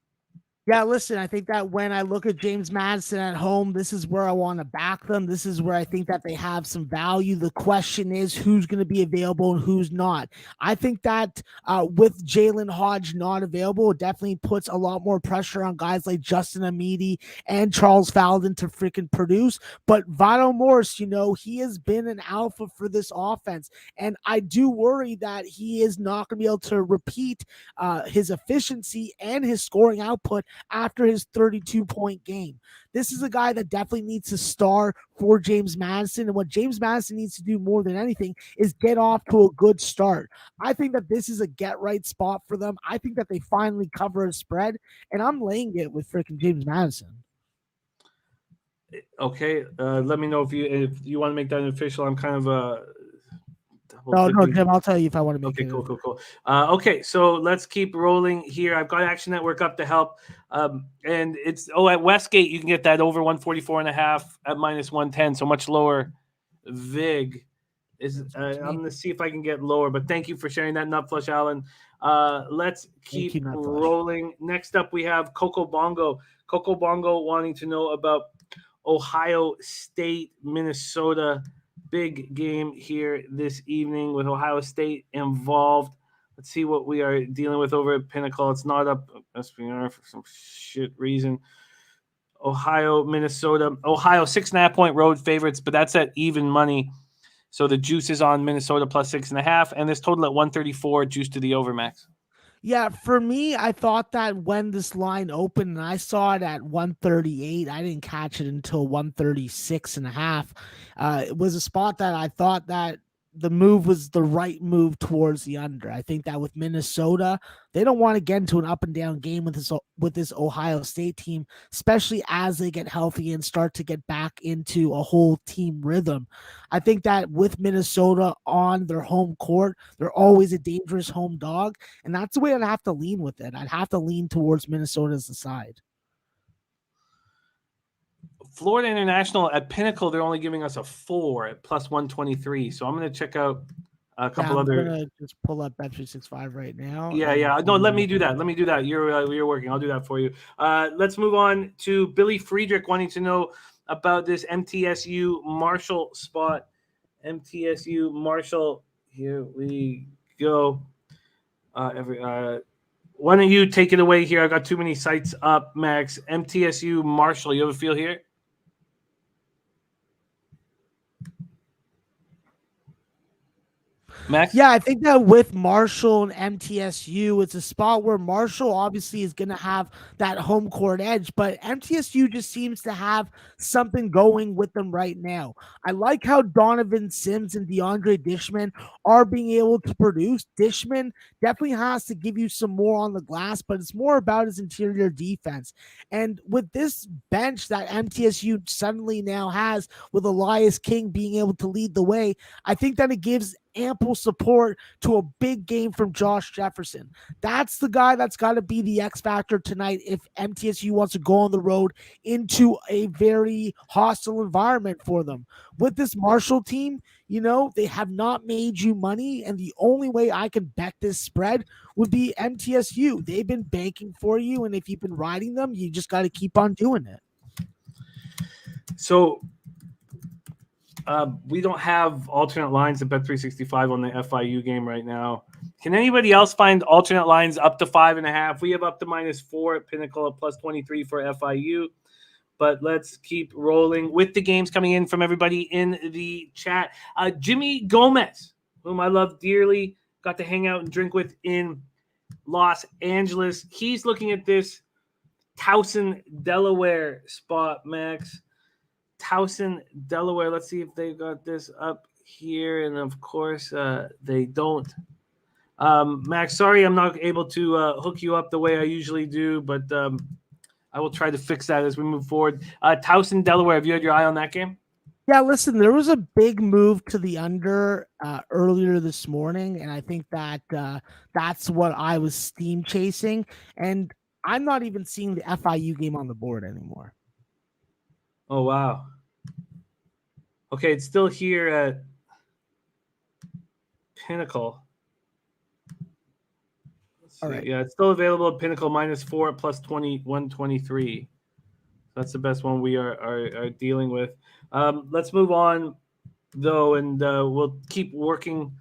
Yeah, listen, I think that when I look at James Madison at home, this is where I want to back them. This is where I think that they have some value. The question is who's going to be available and who's not. I think that with Jalen Hodge not available, it definitely puts a lot more pressure on guys like Justin Amidi and Charles Falden to freaking produce. But Vito Morse, he has been an alpha for this offense. And I do worry that he is not going to be able to repeat his efficiency and his scoring output after his 32-point game. This is a guy that definitely needs to star for James Madison. And what James Madison needs to do more than anything is get off to a good start. I think that this is a get-right spot for them. I think that they finally cover a spread, and I'm laying it with freaking James Madison. Okay, let me know if you want to make that an official. I'm kind of No, Jim, I'll tell you if I want to make it. Okay, cool. Okay, so let's keep rolling here. I've got Action Network up to help. And it's at Westgate, you can get that over 144.5 at minus 110, so much lower. Vig I'm going to see if I can get lower, but thank you for sharing that, Nutflush Allen. Let's keep rolling. Next up, we have Coco Bongo. Coco Bongo wanting to know about Ohio State, Minnesota. Big game here this evening with Ohio State involved. Let's see what we are dealing with over at Pinnacle. It's not up SPR for some shit reason. Ohio, Minnesota. Ohio, 6.5-point road favorites, but that's at even money. So the juice is on Minnesota plus 6.5, and this total at 134, juice to the over, max. Yeah, for me, I thought that when this line opened and I saw it at 138, I didn't catch it until 136.5. It was a spot that I thought that the move was the right move towards the under. I think that with Minnesota, they don't want to get into an up and down game with this Ohio State team, especially as they get healthy and start to get back into a whole team rhythm. I think that with Minnesota on their home court, they're always a dangerous home dog, and that's the way I'd have to lean with it. I'd have to lean towards Minnesota as the side. Florida International at Pinnacle, they're only giving us a 4 at plus 123. So I'm going to check out a couple other. I'm gonna just pull up Bet365 right now. Yeah. No, let me do that. You're working. I'll do that for you. Let's move on to Billy Friedrich wanting to know about this MTSU Marshall spot. MTSU Marshall. Here we go. Why don't you take it away here? I got too many sites up, Max. MTSU Marshall. You have a feel here? Max? Yeah, I think that with Marshall and MTSU, it's a spot where Marshall obviously is going to have that home court edge, but MTSU just seems to have something going with them right now. I like how Donovan Sims and DeAndre Dishman are being able to produce. Dishman definitely has to give you some more on the glass, but it's more about his interior defense. And with this bench that MTSU suddenly now has, with Elias King being able to lead the way, I think that it gives ample support to a big game from Josh Jefferson. That's the guy that's got to be the X factor tonight if MTSU wants to go on the road into a very hostile environment for them. With this Marshall team, they have not made you money, and the only way I can bet this spread would be MTSU. They've been banking for you, and if you've been riding them, you just got to keep on doing it. So we don't have alternate lines at Bet365 on the FIU game right now. Can anybody else find alternate lines up to 5.5? We have up to -4 at Pinnacle at plus 23 for FIU. But let's keep rolling with the games coming in from everybody in the chat. Jimmy Gomez, whom I love dearly, got to hang out and drink with in Los Angeles. He's looking at this Towson, Delaware spot, Max. Towson, Delaware. Let's see if they got this up here. And, of course, they don't. Max, sorry I'm not able to hook you up the way I usually do, but I will try to fix that as we move forward. Towson, Delaware, have you had your eye on that game? Yeah, listen, there was a big move to the under earlier this morning, and I think that that's what I was steam chasing. And I'm not even seeing the FIU game on the board anymore. Oh, wow. Okay, it's still here at Pinnacle. All right. Yeah, it's still available at Pinnacle -4 at plus 123. That's the best one we are dealing with. Let's move on, though, and we'll keep working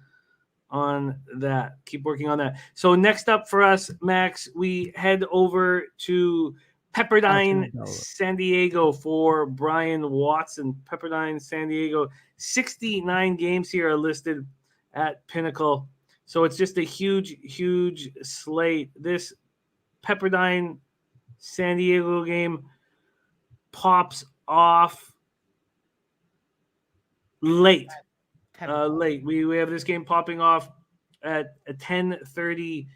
on that. So next up for us, Max, we head over to Pepperdine, San Diego for Brian Watson. Pepperdine, San Diego. 69 games here are listed at Pinnacle. So it's just a huge, huge slate. This Pepperdine, San Diego game pops off late. We have this game popping off at 10:30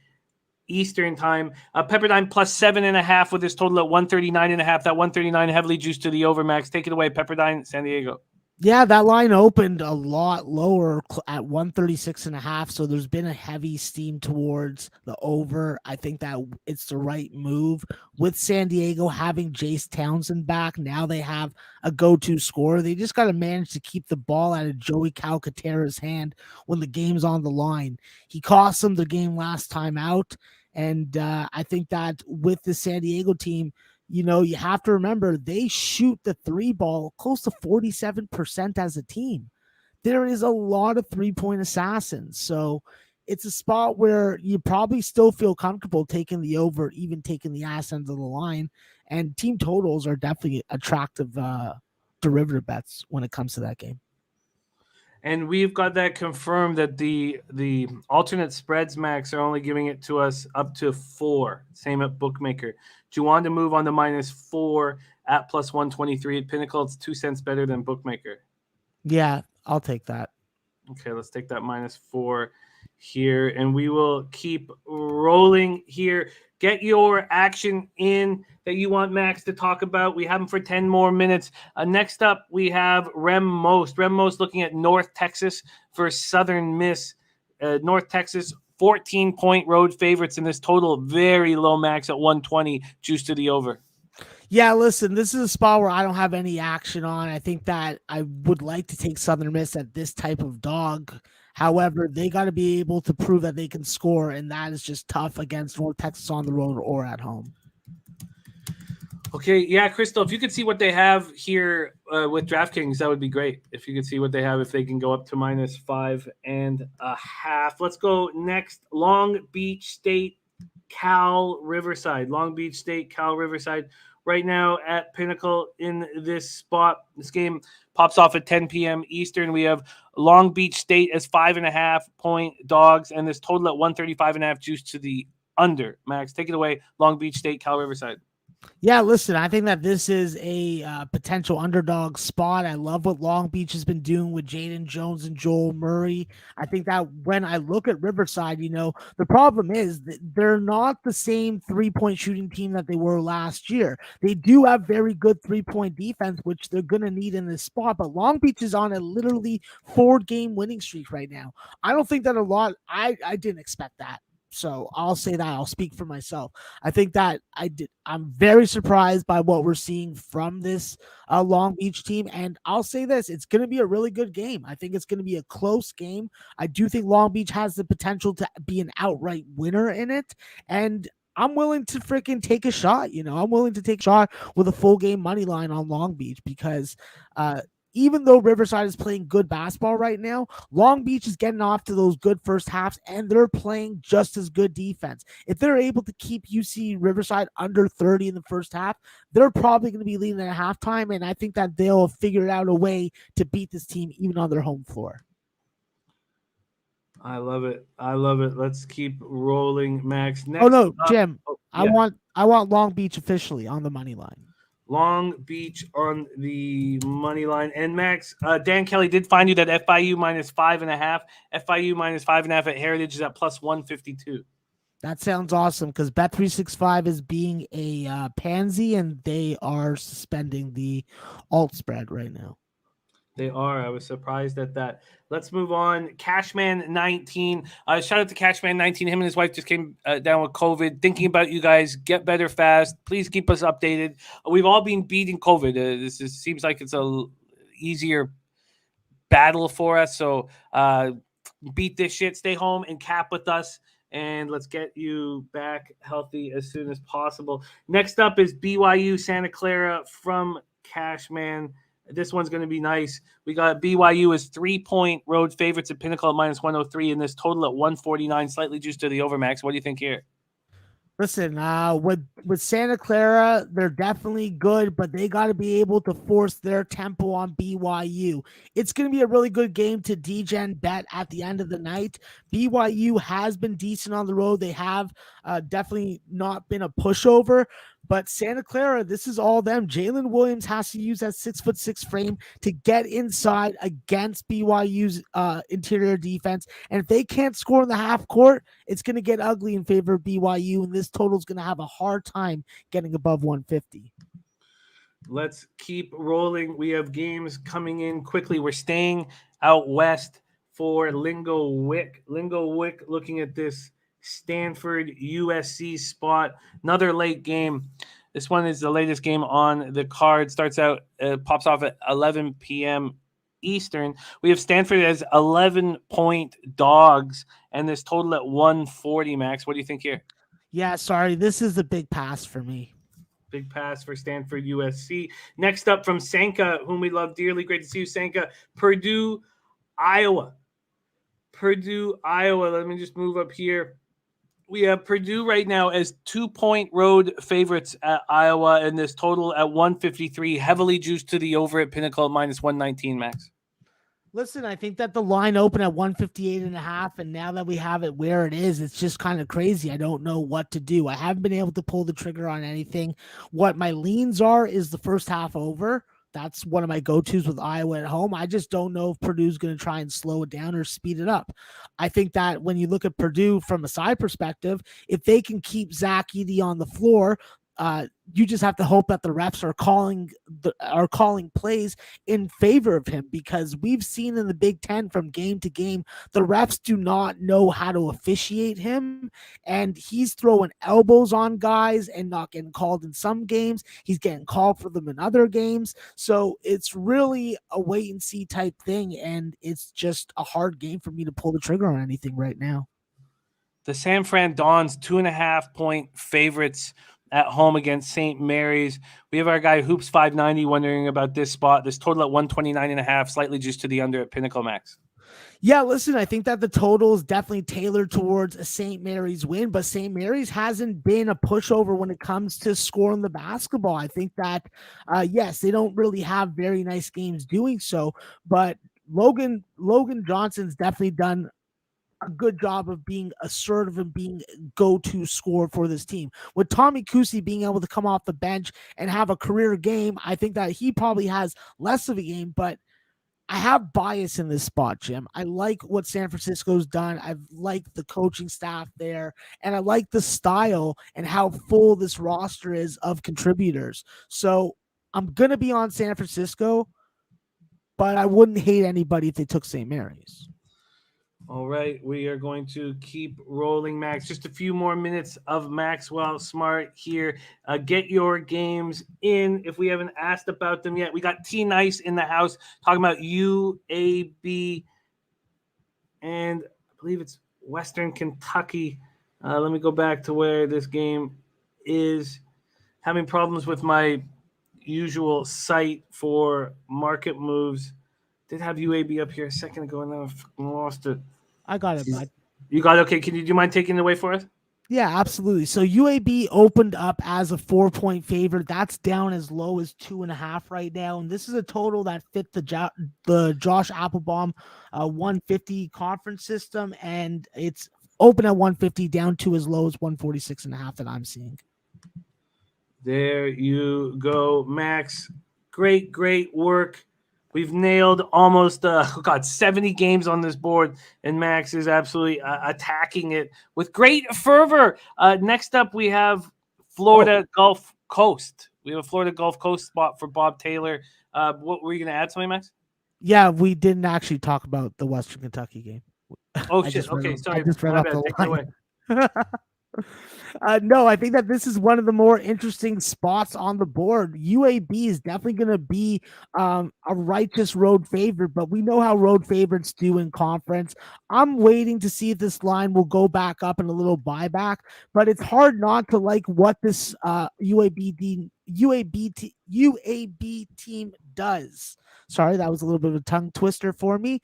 Eastern time. Pepperdine plus 7.5 with this total at 139.5. That 139 heavily juiced to the over, Max. Take it away, Pepperdine, San Diego. Yeah, that line opened a lot lower at 136.5. So there's been a heavy steam towards the over. I think that it's the right move with San Diego having Jace Townsend back. Now they have a go-to scorer. They just got to manage to keep the ball out of Joey Calcaterra's hand when the game's on the line. He cost them the game last time out. And I think that with the San Diego team, you have to remember they shoot the three ball close to 47% as a team. There is a lot of three-point assassins. So it's a spot where you probably still feel comfortable taking the over, even taking the ass end of the line. And team totals are definitely attractive derivative bets when it comes to that game. And we've got that confirmed that the alternate spreads, Max, are only giving it to us up to 4. Same at Bookmaker. Do you want to move on to -4 at plus 123 at Pinnacle? It's 2 cents better than Bookmaker. Yeah, I'll take that. Okay, let's take that -4 here, and we will keep rolling here. Get your action in that you want Max to talk about. We have them for 10 more minutes. Next up, we have Rem Most. Rem Most looking at North Texas for Southern Miss. North Texas, 14-point road favorites in this total. Very low, Max, at 120, juice to the over. Yeah, listen, this is a spot where I don't have any action on. I think that I would like to take Southern Miss at this type of dog. However, they got to be able to prove that they can score, and that is just tough against North Texas on the road or at home. Okay, yeah, Crystal, if you could see what they have here with DraftKings, that would be great. If you could see what they have, if they can go up to -5.5. Let's go next. Long Beach State, Cal Riverside. Long Beach State, Cal Riverside. Right now at Pinnacle in this spot. This game pops off at 10 p.m. Eastern. We have Long Beach State as 5.5-point dogs, and this total at 135.5 juice to the under. Max, take it away. Long Beach State, Cal Riverside. Yeah, listen, I think that this is a potential underdog spot. I love what Long Beach has been doing with Jaden Jones and Joel Murray. I think that when I look at Riverside, the problem is that they're not the same three-point shooting team that they were last year. They do have very good three-point defense, which they're going to need in this spot, but Long Beach is on a literally 4-game winning streak right now. I don't think that I didn't expect that. So I'll say that. I'll speak for myself. I think that I'm very surprised by what we're seeing from this Long Beach team. And I'll say this, it's going to be a really good game. I think it's going to be a close game. I do think Long Beach has the potential to be an outright winner in it. And I'm willing to freaking take a shot. I'm willing to take a shot with a full game money line on Long Beach because, even though Riverside is playing good basketball right now, Long Beach is getting off to those good first halves, and they're playing just as good defense. If they're able to keep UC Riverside under 30 in the first half, they're probably going to be leading at halftime, and I think that they'll figure out a way to beat this team even on their home floor. I love it. Let's keep rolling, Max. Next Jim. Yeah. I want Long Beach officially on the money line. Long Beach on the money line. And Max, Dan Kelly did find you that FIU -5.5. FIU -5.5 at Heritage is at +152. That sounds awesome because Bet365 is being a pansy and they are suspending the alt spread right now. They are. I was surprised at that. Let's move on. Cashman 19. Shout out to Cashman 19. Him and his wife just came down with COVID. Thinking about you guys. Get better fast. Please keep us updated. We've all been beating COVID. Seems like it's a easier battle for us. So beat this shit. Stay home and cap with us. And let's get you back healthy as soon as possible. Next up is BYU Santa Clara from Cashman. This one's going to be nice. We got BYU as 3-point road favorites at Pinnacle at -103, and this total at 149, slightly juiced to the over, Max. What do you think here? Listen, with Santa Clara, they're definitely good, but they got to be able to force their tempo on BYU. It's going to be a really good game to DGen bet at the end of the night. BYU has been decent on the road. They have definitely not been a pushover. But Santa Clara, this is all them. Jalen Williams has to use that 6'6" frame to get inside against BYU's interior defense. And if they can't score in the half court, it's going to get ugly in favor of BYU. And this total is going to have a hard time getting above 150. Let's keep rolling. We have games coming in quickly. We're staying out west for Lingo Wick. Lingo Wick looking at this Stanford USC spot. Another late game. This one is the latest game on the card. Pops off at 11 p.m. Eastern. We have Stanford as 11-point dogs, and this total at 140, Max. What do you think here? Yeah, sorry. This is a big pass for me. Big pass for Stanford USC. Next up from Sanka, whom we love dearly. Great to see you, Sanka. Purdue, Iowa. Let me just move up here. We have Purdue right now as 2-point road favorites at Iowa, and this total at 153, heavily juiced to the over at Pinnacle at -119, Max. Listen, I think that the line opened at 158.5, and now that we have it where it is, it's just kind of crazy. I don't know what to do. I haven't been able to pull the trigger on anything. What my leans are is the first half over. That's one of my go-tos with Iowa at home. I just don't know if Purdue's going to try and slow it down or speed it up. I think that when you look at Purdue from a side perspective, if they can keep Zach Edey on the floor, you just have to hope that the refs are calling plays in favor of him, because we've seen in the Big Ten from game to game, the refs do not know how to officiate him, and he's throwing elbows on guys and not getting called in some games. He's getting called for them in other games. So it's really a wait and see type thing, and it's just a hard game for me to pull the trigger on anything right now. The San Fran Dons 2.5-point favorites at home against St. Mary's. We have our guy Hoops 590 wondering about this spot. This total at 129.5, slightly just to the under at Pinnacle Max. Yeah, listen, I think that the total is definitely tailored towards a St. Mary's win, but St. Mary's hasn't been a pushover when it comes to scoring the basketball. I think that, yes, they don't really have very nice games doing so, but Logan Johnson's definitely done a good job of being assertive and being go-to scorer for this team. With Tommy Kusi being able to come off the bench and have a career game, I think that he probably has less of a game, but I have bias in this spot, Jim. I like what San Francisco's done. I like the coaching staff there, and I like the style and how full this roster is of contributors. So I'm going to be on San Francisco, but I wouldn't hate anybody if they took St. Mary's. All right, we are going to keep rolling, Max. Just a few more minutes of Maxwell Smart here. Get your games in if we haven't asked about them yet. We got T Nice in the house talking about UAB, and I believe it's Western Kentucky. Let me go back to where this game is. Having problems with my usual site for market moves. Did have UAB up here a second ago, and then I lost it. I got it, bud. You got it? Okay. Do you mind taking it away for us? Yeah, absolutely. So UAB opened up as a 4-point favorite. That's down as low as 2.5 right now. And this is a total that fit the Josh Applebaum 150 conference system. And it's open at 150 down to as low as 146.5 that I'm seeing. There you go, Max. Great work. We've nailed almost 70 games on this board, and Max is absolutely attacking it with great fervor. Next up, we have Florida Gulf Coast. We have a Florida Gulf Coast spot for Bob Taylor. What were you going to add something, Max? Yeah, we didn't actually talk about the Western Kentucky game. Oh, shit. Okay, sorry. I just read off the Take it away. No, I think that this is one of the more interesting spots on the board. UAB is definitely going to be a righteous road favorite, but we know how road favorites do in conference. I'm waiting to see if this line will go back up in a little buyback, but it's hard not to like what this UAB team does. Sorry, that was a little bit of a tongue twister for me.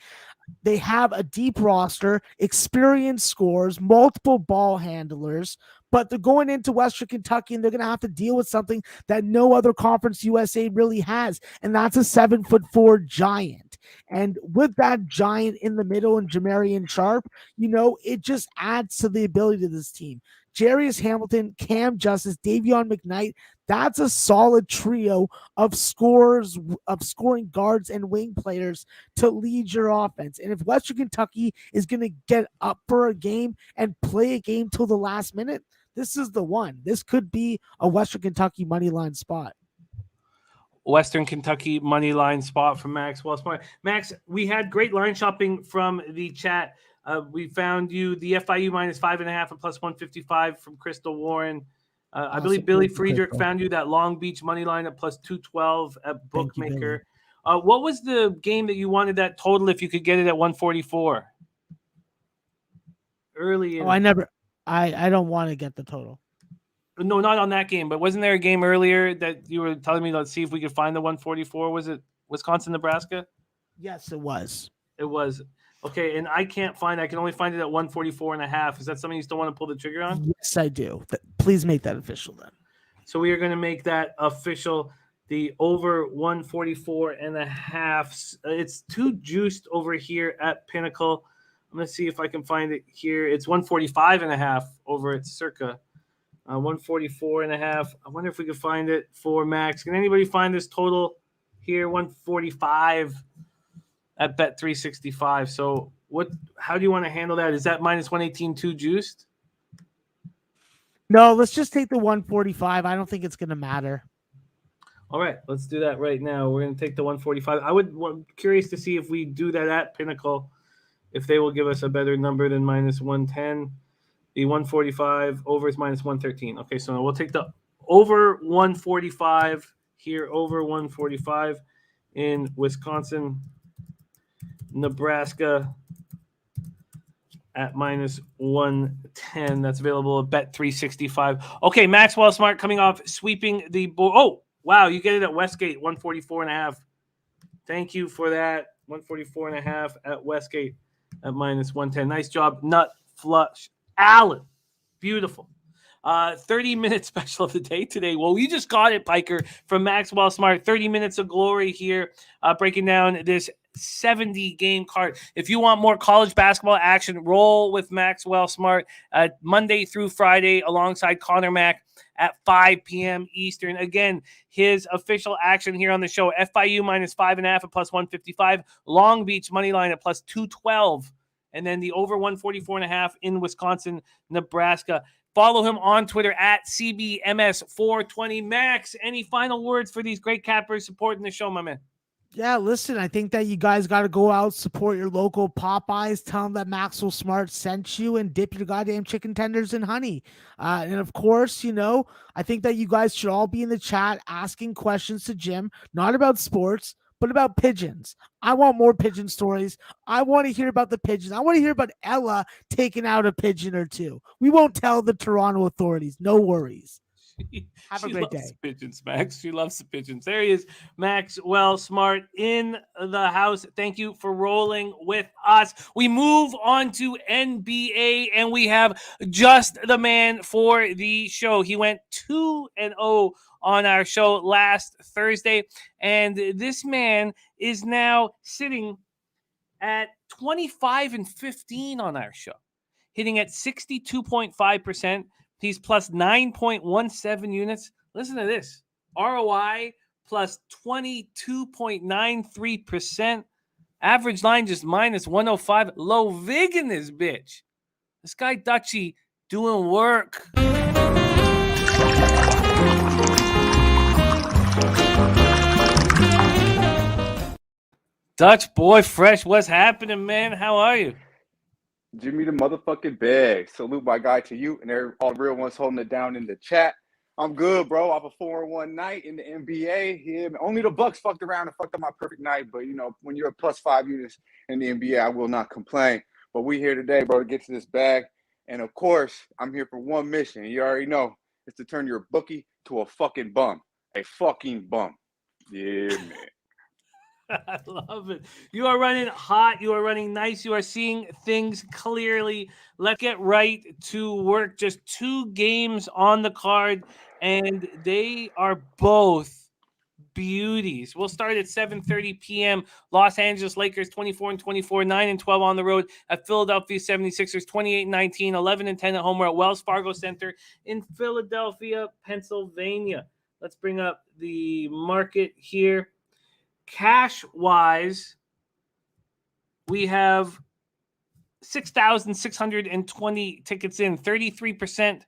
They have a deep roster, experienced scorers, multiple ball handlers, but they're going into Western Kentucky and they're going to have to deal with something that no other Conference USA really has, and that's a 7'4" giant. And with that giant in the middle and Jamarian Sharp, it just adds to the ability of this team. Jarius Hamilton, Cam Justice, Davion McKnight, that's a solid trio of scorers, of scoring guards and wing players to lead your offense. And if Western Kentucky is going to get up for a game and play a game till the last minute, this is the one. This could be a Western Kentucky money line spot. Western Kentucky money line spot from Maxwell Smart. Max, we had great line shopping from the chat. We found you the FIU -5.5 and plus 155 from Crystal Warren. I believe Billy Friedrich found you that Long Beach money line at plus 212 at Bookmaker. What was the game that you wanted that total if you could get it at 144? Early. I don't want to get the total. No, not on that game, but wasn't there a game earlier that you were telling me, let's see if we could find the 144? Was it Wisconsin, Nebraska? Yes, it was. It was. Okay, and I can only find it at 144.5. Is that something you still want to pull the trigger on? Yes, I do. Please make that official then. So we are going to make that official. The over 144.5. It's too juiced over here at Pinnacle. I'm going to see if I can find it here. It's 145.5 over at Circa. 144.5. I wonder if we can find it for Max. Can anybody find this total here, 145 at Bet365. So how do you want to handle that? Is that minus 118 too juiced? No, let's just take the 145. I don't think it's going to matter. All right, let's do that right now. We're going to take the 145. Curious to see if we do that at Pinnacle, if they will give us a better number than minus 110. The 145 over is minus 113. Okay, so we'll take the over 145 here, over 145 in Wisconsin, Nebraska at minus 110. That's available at Bet365. Okay, Maxwell Smart coming off sweeping the board. Oh, wow, you get it at Westgate, 144.5. Thank you for that. 144.5 at Westgate at minus 110. Nice job, Nut Flush Allen. Beautiful. 30-minute special of the day today. Well, you just got it, Piker, from Maxwell Smart. 30 minutes of glory here, breaking down this 70-game card. If you want more college basketball action, roll with Maxwell Smart Monday through Friday alongside Connor Mack at 5 p.m. Eastern. Again, his official action here on the show, FIU minus 5.5 at plus 155, Long Beach money line at plus 212, and then the over 144.5 in Wisconsin, Nebraska. Follow him on Twitter at CBMS420. Max, any final words for these great cappers supporting the show, my man? Yeah, listen, I think that you guys got to go out, support your local Popeyes, tell them that Maxwell Smart sent you, and dip your goddamn chicken tenders in honey. And of course, I think that you guys should all be in the chat asking questions to Jim, not about sports, but about pigeons. I want more pigeon stories. I want to hear about the pigeons. I want to hear about Ella taking out a pigeon or two. We won't tell the Toronto authorities. No worries. Have a great day. Pigeons, Max. She loves the pigeons. There he is, Maxwell Smart in the house. Thank you for rolling with us. We move on to NBA, and we have just the man for the show. He went 2-0 on our show last Thursday, and this man is now sitting at 25-15 on our show, hitting at 62.5%. He's plus 9.17 units. Listen to this. ROI plus 22.93%. Average line just minus 105. Low vig in this bitch. This guy Dutchy doing work. Dutch boy fresh, what's happening, man? How are you? Jimmy the motherfucking bag. Salute my guy to you and all the real ones holding it down in the chat. I'm good, bro. Off a 4-1 night in the NBA. Yeah, only the Bucks fucked around and fucked up my perfect night. But, when you're a plus 5 units in the NBA, I will not complain. But we here today, bro, to get to this bag. And, of course, I'm here for one mission. You already know. It's to turn your bookie to a fucking bum. A fucking bum. Yeah, man. I love it. You are running hot. You are running nice. You are seeing things clearly. Let's get right to work. Just 2 games on the card, and they are both beauties. We'll start at 7:30 p.m. Los Angeles Lakers 24-24, 9-12 on the road at Philadelphia 76ers 28-19, 11-10 at home. We're at Wells Fargo Center in Philadelphia, Pennsylvania. Let's bring up the market here. Cash-wise, we have 6,620 tickets in. 33%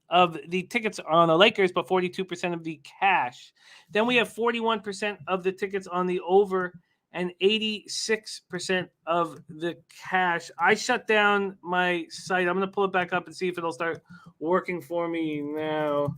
of the tickets are on the Lakers, but 42% of the cash. Then we have 41% of the tickets on the over and 86% of the cash. I shut down my site. I'm going to pull it back up and see if it'll start working for me now,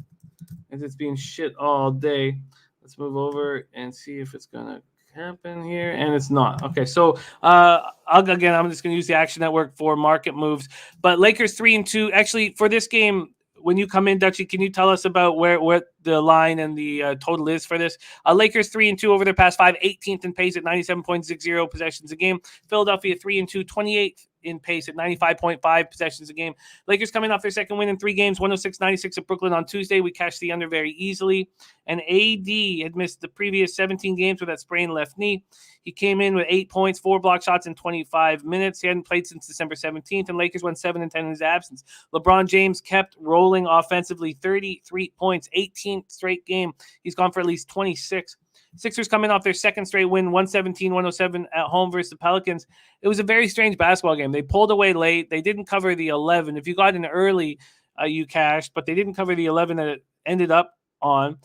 as it's being shit all day. Let's move over and see if it's going to happen here, and it's not. Okay, so I'm just going to use the Action Network for market moves. But Lakers 3-2. Actually, for this game, when you come in, Dutchy, can you tell us about what the line and the total is for this? Lakers 3-2 over their past 5, 18th in pace at 97.60 possessions a game. Philadelphia 3-2, 28th in pace at 95.5 possessions a game. Lakers coming off their second win in 3 games, 106-96 at Brooklyn on Tuesday. We cashed the under very easily. And AD had missed the previous 17 games with that sprained left knee. He came in with 8 points, 4 block shots in 25 minutes. He hadn't played since December 17th, and Lakers went 7-10 in his absence. LeBron James kept rolling offensively, 33 points, 18th straight game. He's gone for at least 26. Sixers coming off their second straight win, 117-107 at home versus the Pelicans. It was a very strange basketball game. They pulled away late. They didn't cover the 11. If you got in early, you cashed, but they didn't cover the 11 that it ended up on.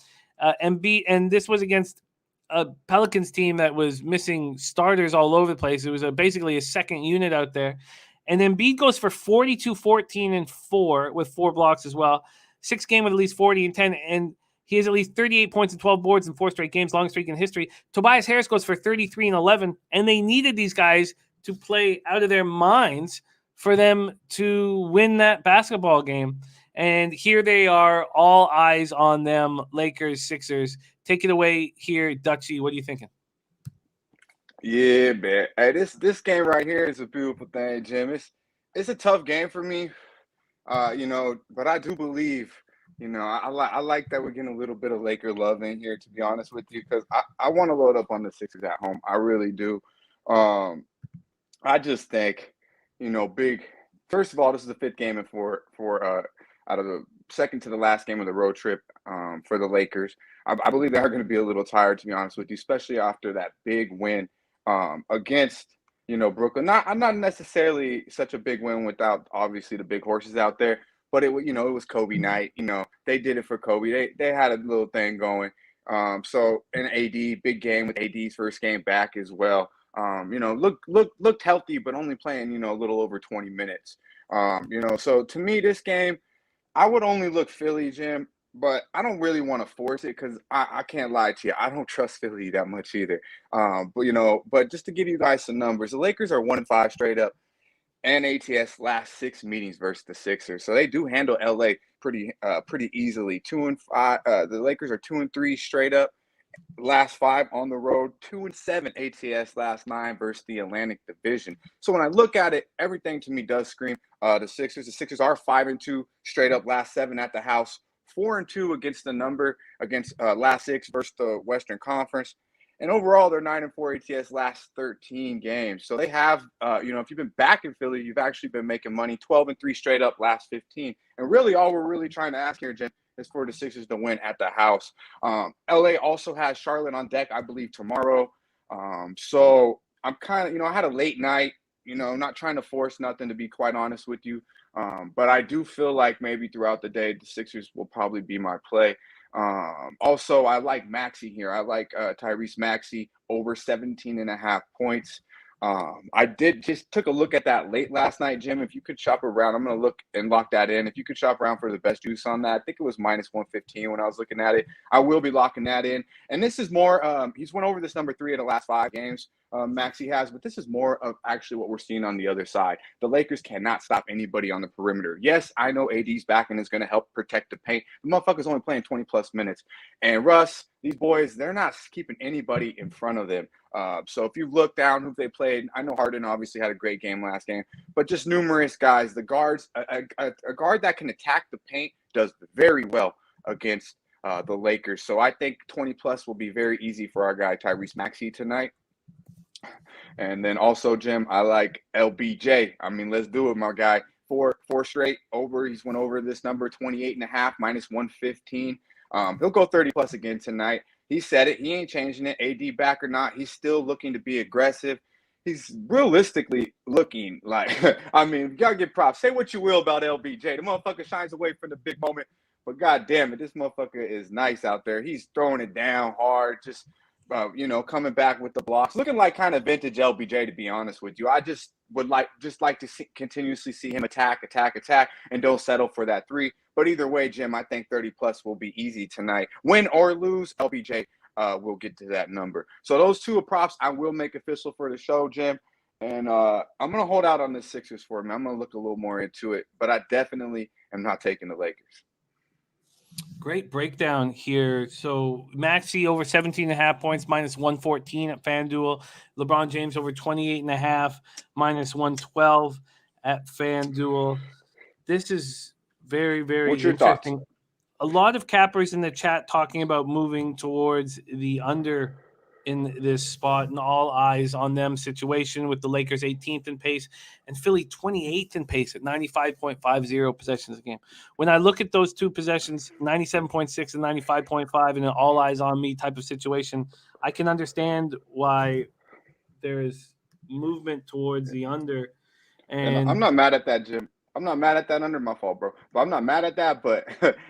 And this was against a Pelicans team that was missing starters all over the place. It was basically a second unit out there. And then Embiid goes for 42, 14, and 4 with 4 blocks as well. 6 game with at least 40 and 10. And he has at least 38 points and 12 boards in 4 straight games, long streak in history. Tobias Harris goes for 33 and 11. And they needed these guys to play out of their minds for them to win that basketball game. And here they are, all eyes on them, Lakers, Sixers. Take it away here, Dutchie. What are you thinking? Yeah, man. Hey, this game right here is a beautiful thing, Jim. It's a tough game for me, but I do believe, I like that we're getting a little bit of Laker love in here, to be honest with you, because I want to load up on the Sixers at home. I really do. I just think, big. First of all, this is the 5th game for out of the second to the last game of the road trip for the Lakers. I believe they are going to be a little tired, to be honest with you, especially after that big win against, Brooklyn. Not necessarily such a big win without obviously the big horses out there, but it was Kobe night. They did it for Kobe. They had a little thing going. So an AD big game with AD's first game back as well. Looked healthy, but only playing a little over 20 minutes. So to me, this game, I would only look Philly, Jim, but I don't really want to force it because I can't lie to you. I don't trust Philly that much either. But just to give you guys some numbers, the Lakers are 1-5 straight up and ATS last 6 meetings versus the Sixers. So they do handle LA pretty easily. 2-5. The Lakers are 2-3 straight up. Last 5 on the road, 2-7 ATS last 9 versus the Atlantic Division. So when I look at it, everything to me does scream the Sixers. The Sixers are 5-2 straight up last 7 at the house, 4-2 against the number against last 6 versus the Western Conference. And overall, they're 9-4 ATS last 13 games. So they have, if you've been back in Philly, you've actually been making money. 12-3 straight up last 15. And really, all we're really trying to ask here, Jim, is for the Sixers to win at the house. LA also has Charlotte on deck, I believe, tomorrow. So I'm kind of, I had a late night, not trying to force nothing, to be quite honest with you. But I do feel like maybe throughout the day, the Sixers will probably be my play. Also, I like Maxey here. I like Tyrese Maxey over 17.5 points. I just took a look at that late last night, Jim. If you could shop around, I'm going to look and lock that in. If you could shop around for the best juice on that, I think it was -115 when I was looking at it. I will be locking that in. And this is more, he's went over this number 3 of the last 5 games, Maxey has, but this is more of actually what we're seeing on the other side. The Lakers cannot stop anybody on the perimeter. Yes, I know AD's back and is going to help protect the paint. The motherfucker's only playing 20-plus minutes. And Russ, these boys, they're not keeping anybody in front of them. So if you look down who they played, I know Harden obviously had a great game last game, but just numerous guys. The guards, a guard that can attack the paint does very well against the Lakers. So I think 20-plus will be very easy for our guy Tyrese Maxey tonight. And then also, Jim, I like LBJ. I mean, let's do it, my guy. 4 straight over. He's went over this number, 28.5 -115. He'll go 30-plus again tonight. He said it. He ain't changing it. AD back or not, he's still looking to be aggressive. He's realistically looking like, I mean, you got to give props. Say what you will about LBJ. The motherfucker shines away from the big moment. But God damn it, this motherfucker is nice out there. He's throwing it down hard, just, coming back with the blocks. Looking like kind of vintage LBJ, to be honest with you. I just would like to continuously see him attack, and don't settle for that 3. But either way, Jim, I think 30-plus will be easy tonight. Win or lose, LBJ will get to that number. So those 2 are props I will make official for the show, Jim. And I'm going to hold out on the Sixers for me. I'm going to look a little more into it. But I definitely am not taking the Lakers. Great breakdown here. So Maxey over 17.5 points, -114 at FanDuel. LeBron James over 28.5, -112 at FanDuel. This is very, very interesting. A lot of cappers in the chat talking about moving towards the under in this spot, and all eyes on them situation with the Lakers 18th in pace and Philly 28th in pace at 95.50 possessions a game. When I look at those two possessions, 97.6 and 95.5 in an all eyes on me type of situation, I can understand why there is movement towards the under. And I'm not mad at that, Jim. I'm not mad at that under. My fault, bro. But I'm not mad at that. But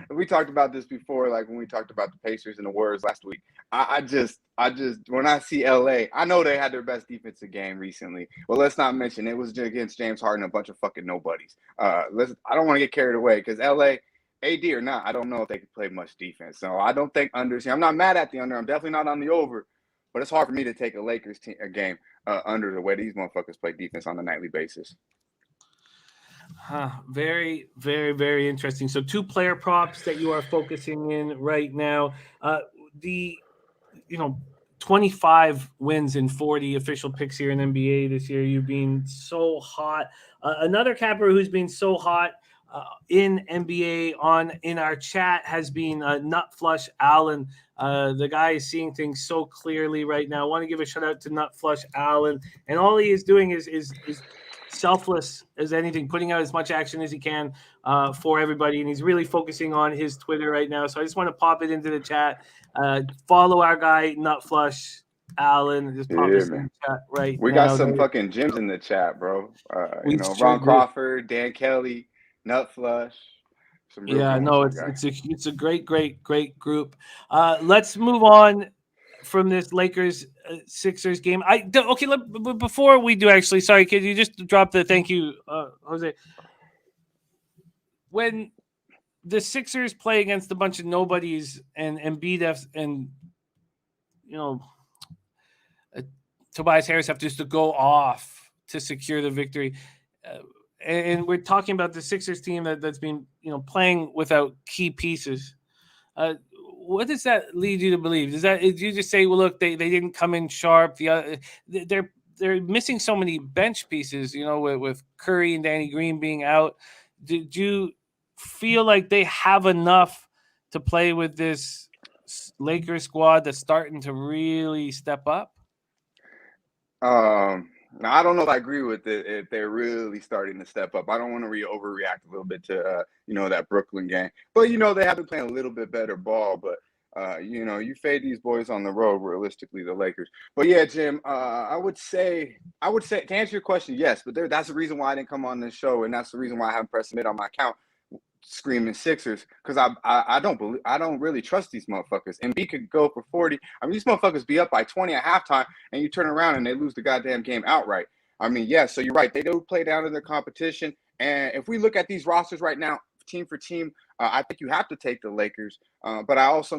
we talked about this before, like when we talked about the Pacers and the Warriors last week. I just when I see LA, I know they had their best defensive game recently. Well, let's not mention it was against James Harden and a bunch of fucking nobodies. I don't want to get carried away because LA, AD or not, I don't know if they can play much defense. So I don't think unders. I'm not mad at the under. I'm definitely not on the over. But it's hard for me to take a Lakers game under the way these motherfuckers play defense on a nightly basis. Very, very, very interesting. So 2 player props that you are focusing in right now. The 25 wins in 40 official picks here in NBA this year. You've been so hot. Another capper who's been so hot in NBA in our chat has been Nut Flush Allen. The guy is seeing things so clearly right now. I want to give a shout out to Nut Flush Allen, and all he is doing is selfless as anything, putting out as much action as he can for everybody, and he's really focusing on his Twitter right now. So I just want to pop it into the chat. Follow our guy Nut Flush Allen. Just pop this in the chat right we now. got some fucking gems in the chat, bro. Ron Crawford, Dan Kelly, Nut Flush. It's a great group. Let's move on from this Lakers Sixers game. Before we do, actually, sorry, could you just drop the thank you, Jose? When the Sixers play against a bunch of nobodies and beat us, and Tobias Harris have just to go off to secure the victory. And we're talking about the Sixers team that's been playing without key pieces. What does that lead you to believe? Did you just say, well, look, they didn't come in sharp? They're missing so many bench pieces, with Curry and Danny Green being out. Did you feel like they have enough to play with this Lakers squad that's starting to really step up? Now, I don't know if I agree with it if they're really starting to step up. I don't want to overreact a little bit to, that Brooklyn game. But, they have been playing a little bit better ball. But, you fade these boys on the road, realistically, the Lakers. But, yeah, Jim, I would say to answer your question, yes. But that's the reason why I didn't come on this show. And that's the reason why I haven't pressed submit on my account screaming Sixers, because I don't really trust these motherfuckers. And B could go for 40. I mean, these motherfuckers be up by 20 at halftime, and you turn around and they lose the goddamn game outright. I mean, yeah, so you're right. They do play down to their competition. And if we look at these rosters right now, team for team, I think you have to take the Lakers. But I also,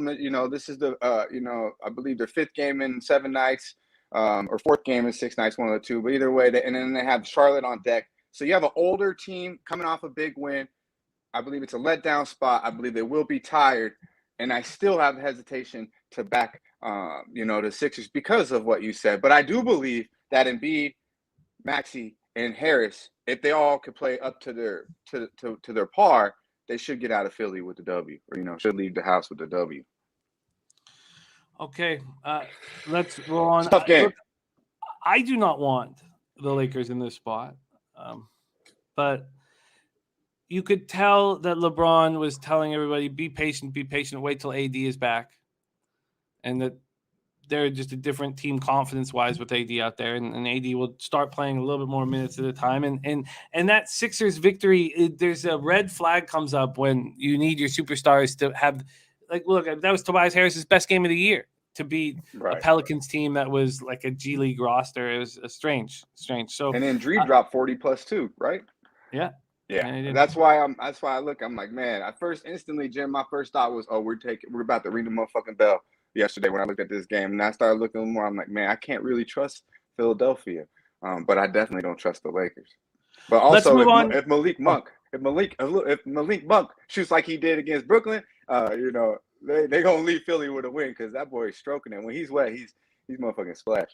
this is the, I believe their 5th game in 7 nights, or 4th game in 6 nights, one of the two. But either way, and then they have Charlotte on deck. So you have an older team coming off a big win. I believe it's a letdown spot. I believe they will be tired. And I still have hesitation to back, the Sixers because of what you said. But I do believe that Embiid, Maxey, and Harris, if they all could play up to their par, they should get out of Philly with the W, or, should leave the house with the W. Okay. Let's roll on. Tough game. Look, I do not want the Lakers in this spot. But you could tell that LeBron was telling everybody, be patient, wait till AD is back. And that they're just a different team confidence-wise with AD out there. And AD will start playing a little bit more minutes at a time. And that Sixers victory, there's a red flag comes up when you need your superstars to have – look, that was Tobias Harris's best game of the year to beat a Pelicans team that was like a G League roster. It was strange. So, and then Drew dropped 40+ too, right? Yeah. Yeah, that's why I look. I'm like, man. At first, instantly, Jim, my first thought was, oh, we're about to ring the motherfucking bell. Yesterday, when I looked at this game, and I started looking more, I'm like, man, I can't really trust Philadelphia, but I definitely don't trust the Lakers. But also, if Malik Monk shoots like he did against Brooklyn, they gonna leave Philly with a win because that boy is stroking it. When he's wet, he's motherfucking splash.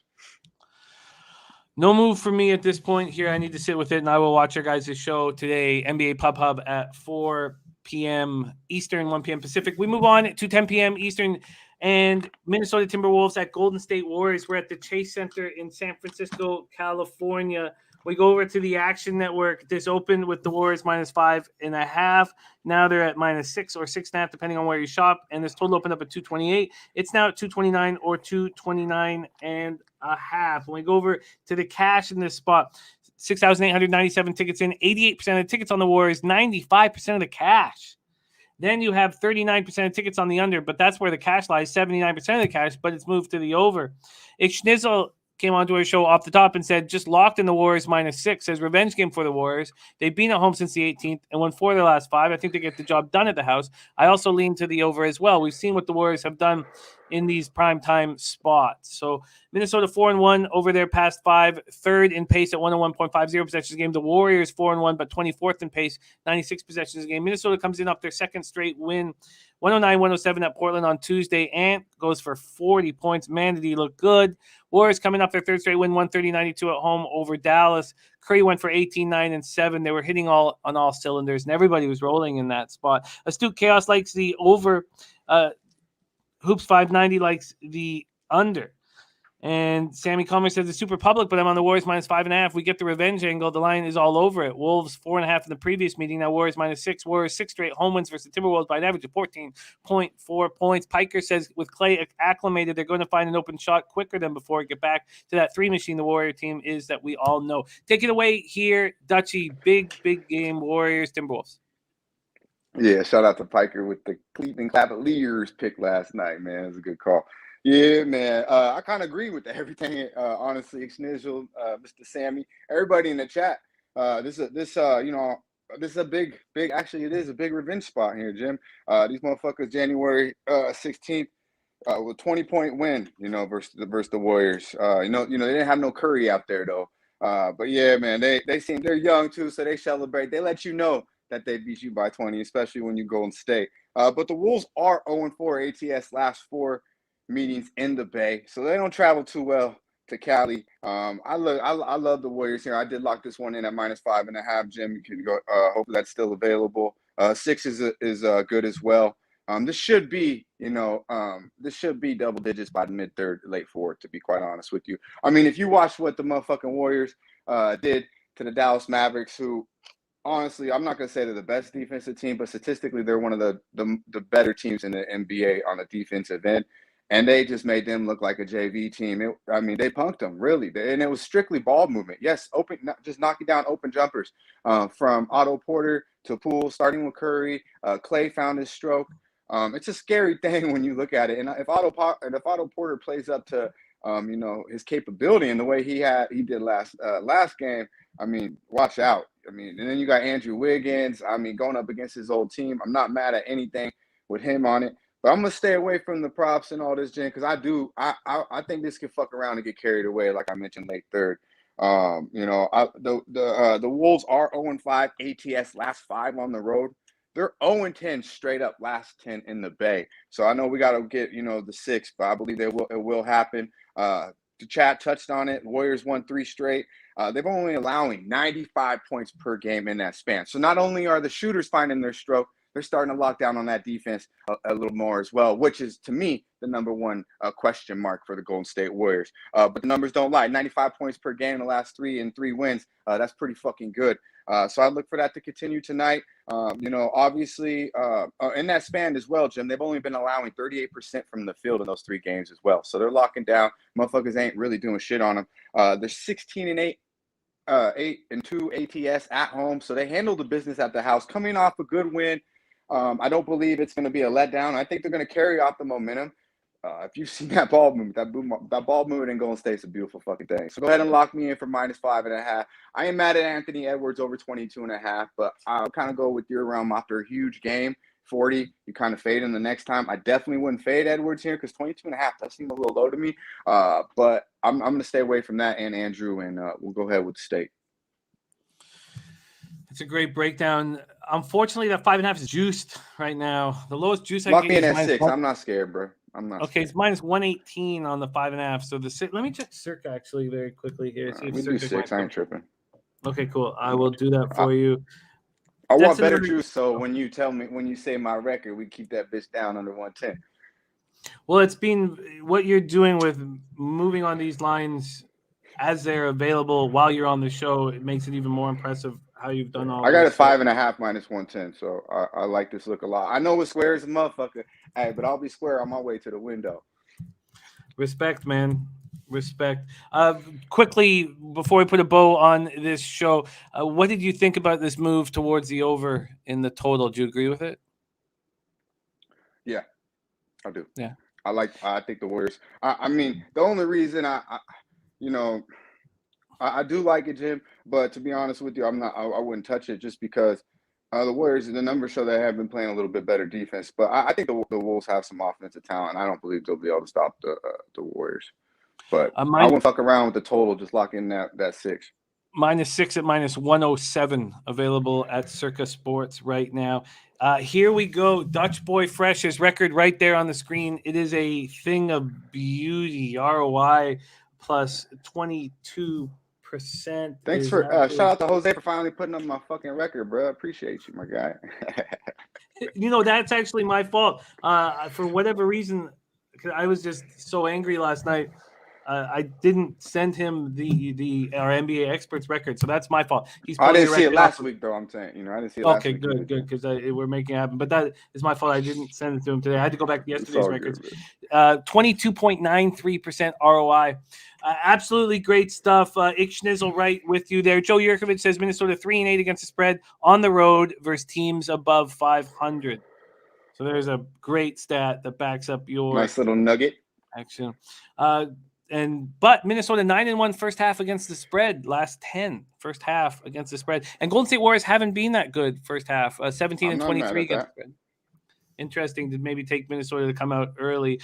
No move for me at this point here. I need to sit with it, and I will watch your guys' show today, NBA Pub Hub at 4 p.m. Eastern, 1 p.m. Pacific. We move on to 10 p.m. Eastern And Minnesota Timberwolves at Golden State Warriors. We're at the Chase Center in San Francisco, California. We go over to the Action Network. This opened with the Warriors -5.5. Now they're at -6 or 6.5, depending on where you shop. And this total opened up at 228. It's now at 229 or 229.5. When we go over to the cash in this spot, 6,897 tickets in, 88% of the tickets on the Warriors, 95% of the cash. Then you have 39% of tickets on the under, but that's where the cash lies, 79% of the cash, but it's moved to the over. Schnizzle came onto our show off the top and said, just locked in the Warriors -6, says revenge game for the Warriors. They've been at home since the 18th and won 4 of their last 5. I think they get the job done at the house. I also lean to the over as well. We've seen what the Warriors have done in these primetime spots. So Minnesota 4-1 over their past 5, third in pace at 101.50 possessions a game. The Warriors 4-1, but 24th in pace, 96 possessions a game. Minnesota comes in off their second straight win, 109-107 at Portland on Tuesday. Ant goes for 40 points. Man, did he look good. Warriors coming off their third straight win, 130-92 at home over Dallas. Curry went for 18-9-7. They were hitting on all cylinders, and everybody was rolling in that spot. Astute Chaos likes the over. Hoops 590 likes the under. And Sammy Comer says it's super public, but I'm on the Warriors -5.5. We get the revenge angle. The line is all over it. Wolves 4.5 in the previous meeting. Now Warriors -6. Warriors 6 straight home wins versus the Timberwolves by an average of 14.4 points. Piker says with Clay acclimated, they're going to find an open shot quicker than before and get back to that 3 machine the Warrior team is that we all know. Take it away here, Dutchie. Big game, Warriors, Timberwolves. Yeah, shout out to Piker with the Cleveland Cavaliers pick last night, man. It was a good call. Yeah, man. I kind of agree with everything. Honestly, Schnizzle, Mr. Sammy, everybody in the chat. This is a big. Actually, it is a big revenge spot here, Jim. These motherfuckers, January 16th, with 20-point win, versus the Warriors. They didn't have no Curry out there though. But yeah, man, they seem they're young too, so they celebrate. They let you know that they beat you by 20, especially when you go and stay. But the Wolves are 0-4 ATS last 4 meetings in the Bay, so they don't travel too well to Cali. I love the Warriors here. I did lock this one in at -5.5. Jim, you can go. Hopefully that's still available. 6 is good as well. This should be double digits by the mid-third, late fourth, to be quite honest with you. I mean, if you watch what the motherfucking Warriors did to the Dallas Mavericks, who honestly, I'm not going to say they're the best defensive team, but statistically, they're one of the better teams in the NBA on the defensive end. And they just made them look like a JV team. They punked them, really. And it was strictly ball movement. Yes, just knocking down open jumpers from Otto Porter to Poole, starting with Curry. Clay found his stroke. It's a scary thing when you look at it. And if Otto Porter plays up to his capability and the way he did last game, watch out. And then you got Andrew Wiggins. Going up against his old team. I'm not mad at anything with him on it. But I'm gonna stay away from the props and all this, Jen, because I think this could fuck around and get carried away, like I mentioned, late third. The Wolves are 0-5 ATS last 5 on the road. They're 0-10 straight up last 10 in the Bay. So I know we got to get the 6, but I believe it will happen. The chat touched on it. Warriors won 3 straight. They've only allowing 95 points per game in that span. So not only are the shooters finding their stroke, they're starting to lock down on that defense a little more as well, which is, to me, the number one question mark for the Golden State Warriors. But the numbers don't lie. 95 points per game in the last 3 wins. That's pretty fucking good. So I look for that to continue tonight. Obviously, in that span as well, Jim, they've only been allowing 38% from the field in those 3 games as well. So they're locking down. Motherfuckers ain't really doing shit on them. They're 16-8. 8-2 ATS at home. So they handle the business at the house. Coming off a good win. I don't believe it's going to be a letdown. I think they're going to carry off the momentum. If you've seen that ball movement, that ball movement in Golden State's a beautiful fucking thing. So go ahead and lock me in for -5.5. I am mad at Anthony Edwards over 22.5, but I'll kind of go with your realm after a huge game. 40, you kind of fade him the next time. I definitely wouldn't fade Edwards here because 22.5 does seem a little low to me. But I'm going to stay away from that and Andrew, and we'll go ahead with the State. It's a great breakdown. Unfortunately, that 5.5 is juiced right now. The lowest juice I lock can me in get at 6. I'm not scared, bro. I'm not. Okay, scared. it's -118 on the 5.5. So let me check Circa actually very quickly here. See if we do 6. I ain't tripping. Okay, cool. I will do that for you. I want better juice, so when you say my record, we keep that bitch down under 110. Well, it's been what you're doing with moving on these lines as they're available while you're on the show. It makes it even more impressive how you've done all I got this. a 5.5 minus 110, so I like this look a lot. I know it's square as a motherfucker, hey, but I'll be square on my way to the window. Respect, man. Respect. Quickly, before we put a bow on this show, what did you think about this move towards the over in the total? Do you agree with it? Yeah, I do. Yeah. I think the Warriors. I mean, the only reason I do like it, Jim. But to be honest with you, I wouldn't touch it just because the Warriors. The numbers show they have been playing a little bit better defense. But I think the Wolves have some offensive talent. I don't believe they'll be able to stop the Warriors. But I wouldn't fuck around with the total. Just lock in that 6. -6 at -107 available at Circa Sports right now. Here we go. Dutch Boy Fresh, his record right there on the screen. It is a thing of beauty. ROI plus 22%. Thanks for shout out to Jose for finally putting up my fucking record, bro. Appreciate you, my guy. That's actually my fault. For whatever reason, because I was just so angry last night. I didn't send him our NBA experts record, so that's my fault. I didn't see it last week, though. I'm saying, I didn't see it last week. Okay, good, because we're making it happen. But that is my fault. I didn't send it to him today. I had to go back to yesterday's records. 22.93% ROI. Absolutely great stuff. Schnizzle right with you there. Joe Yurkovich says Minnesota 3-8 against the spread on the road versus teams above 500. So there's a great stat that backs up your nice little nugget action. But Minnesota 9-1 first half against the spread, last 10 first half against the spread, and Golden State Warriors haven't been that good first half, 17-23 against the spread. Interesting to maybe take Minnesota to come out early.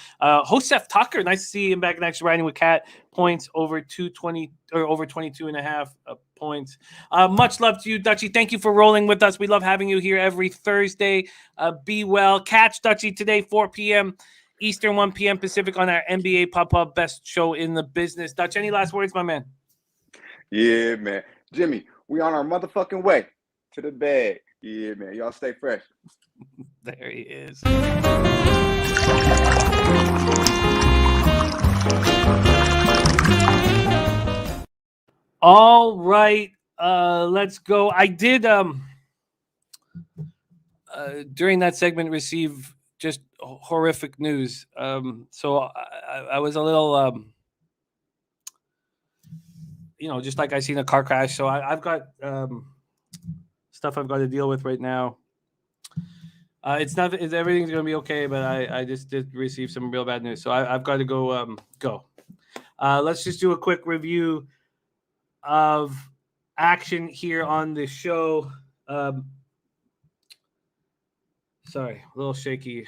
Joseph Tucker, nice to see him back in action, riding with Cat, points over 220 or over 22.5 points. Much love to you, Dutchie. Thank you for rolling with us. We love having you here every Thursday. Be well. Catch Dutchie today, 4 p.m. Eastern, 1 p.m. Pacific on our NBA Pop-Up Best Show in the Business. Dutch, any last words, my man? Yeah, man. Jimmy, we on our motherfucking way to the bag. Yeah, man. Y'all stay fresh. There he is. All right. Let's go. I did during that segment receive just horrific news. So I was a little, just like I seen a car crash. So I've got stuff I've got to deal with right now. Everything's going to be okay, but I just did receive some real bad news. So I've got to go. Let's just do a quick review of action here on the show. Sorry, a little shaky.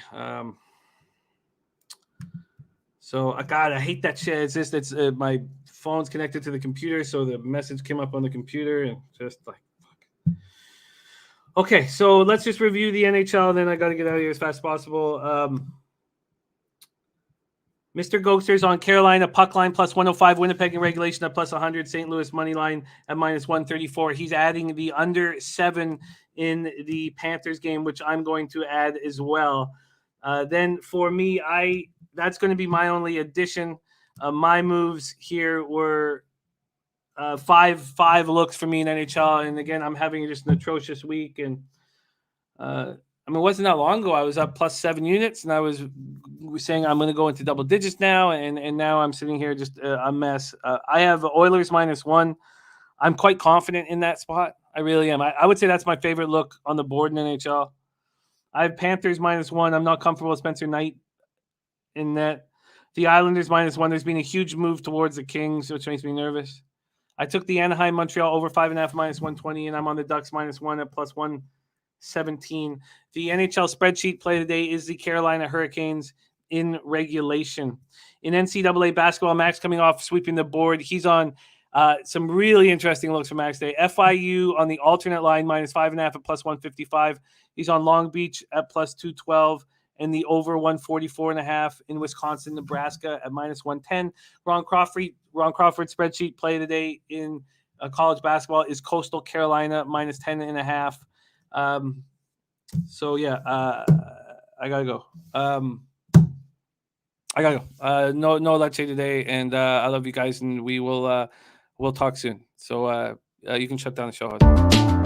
So I hate that shit. It's my phone's connected to the computer, so the message came up on the computer and just like fuck. Okay, so let's just review the NHL, and then I got to get out of here as fast as possible. Mr. Gogster's on Carolina puck line plus 105, Winnipeg in regulation at plus 100, St. Louis money line at minus 134. He's adding the under 7 in the Panthers game, which I'm going to add as well. Then for me, that's going to be my only addition. My moves here were five looks for me in NHL, and again, I'm having just an atrocious week. And it wasn't that long ago I was up plus 7 units, and I was saying I'm going to go into double digits now, and now I'm sitting here just a mess. I have Oilers minus 1. I'm quite confident in that spot. I really am. I would say that's my favorite look on the board in NHL. I have Panthers minus 1. I'm not comfortable with Spencer Knight in that. The Islanders minus 1. There's been a huge move towards the Kings, which makes me nervous. I took the Anaheim Montreal over 5.5 minus 120, and I'm on the Ducks minus 1 at plus 117. The NHL spreadsheet play today is the Carolina Hurricanes in regulation. In NCAA basketball, Max coming off sweeping the board. He's on some really interesting looks for Max today. FIU on the alternate line minus 5.5 at plus 155. He's on Long Beach at plus 212. And the over 144.5 in Wisconsin, Nebraska at minus 110. Ron Crawford spreadsheet play today in college basketball is Coastal Carolina minus 10.5. I gotta go. I gotta go. No leche today, and I love you guys, and we'll talk soon. So you can shut down the show.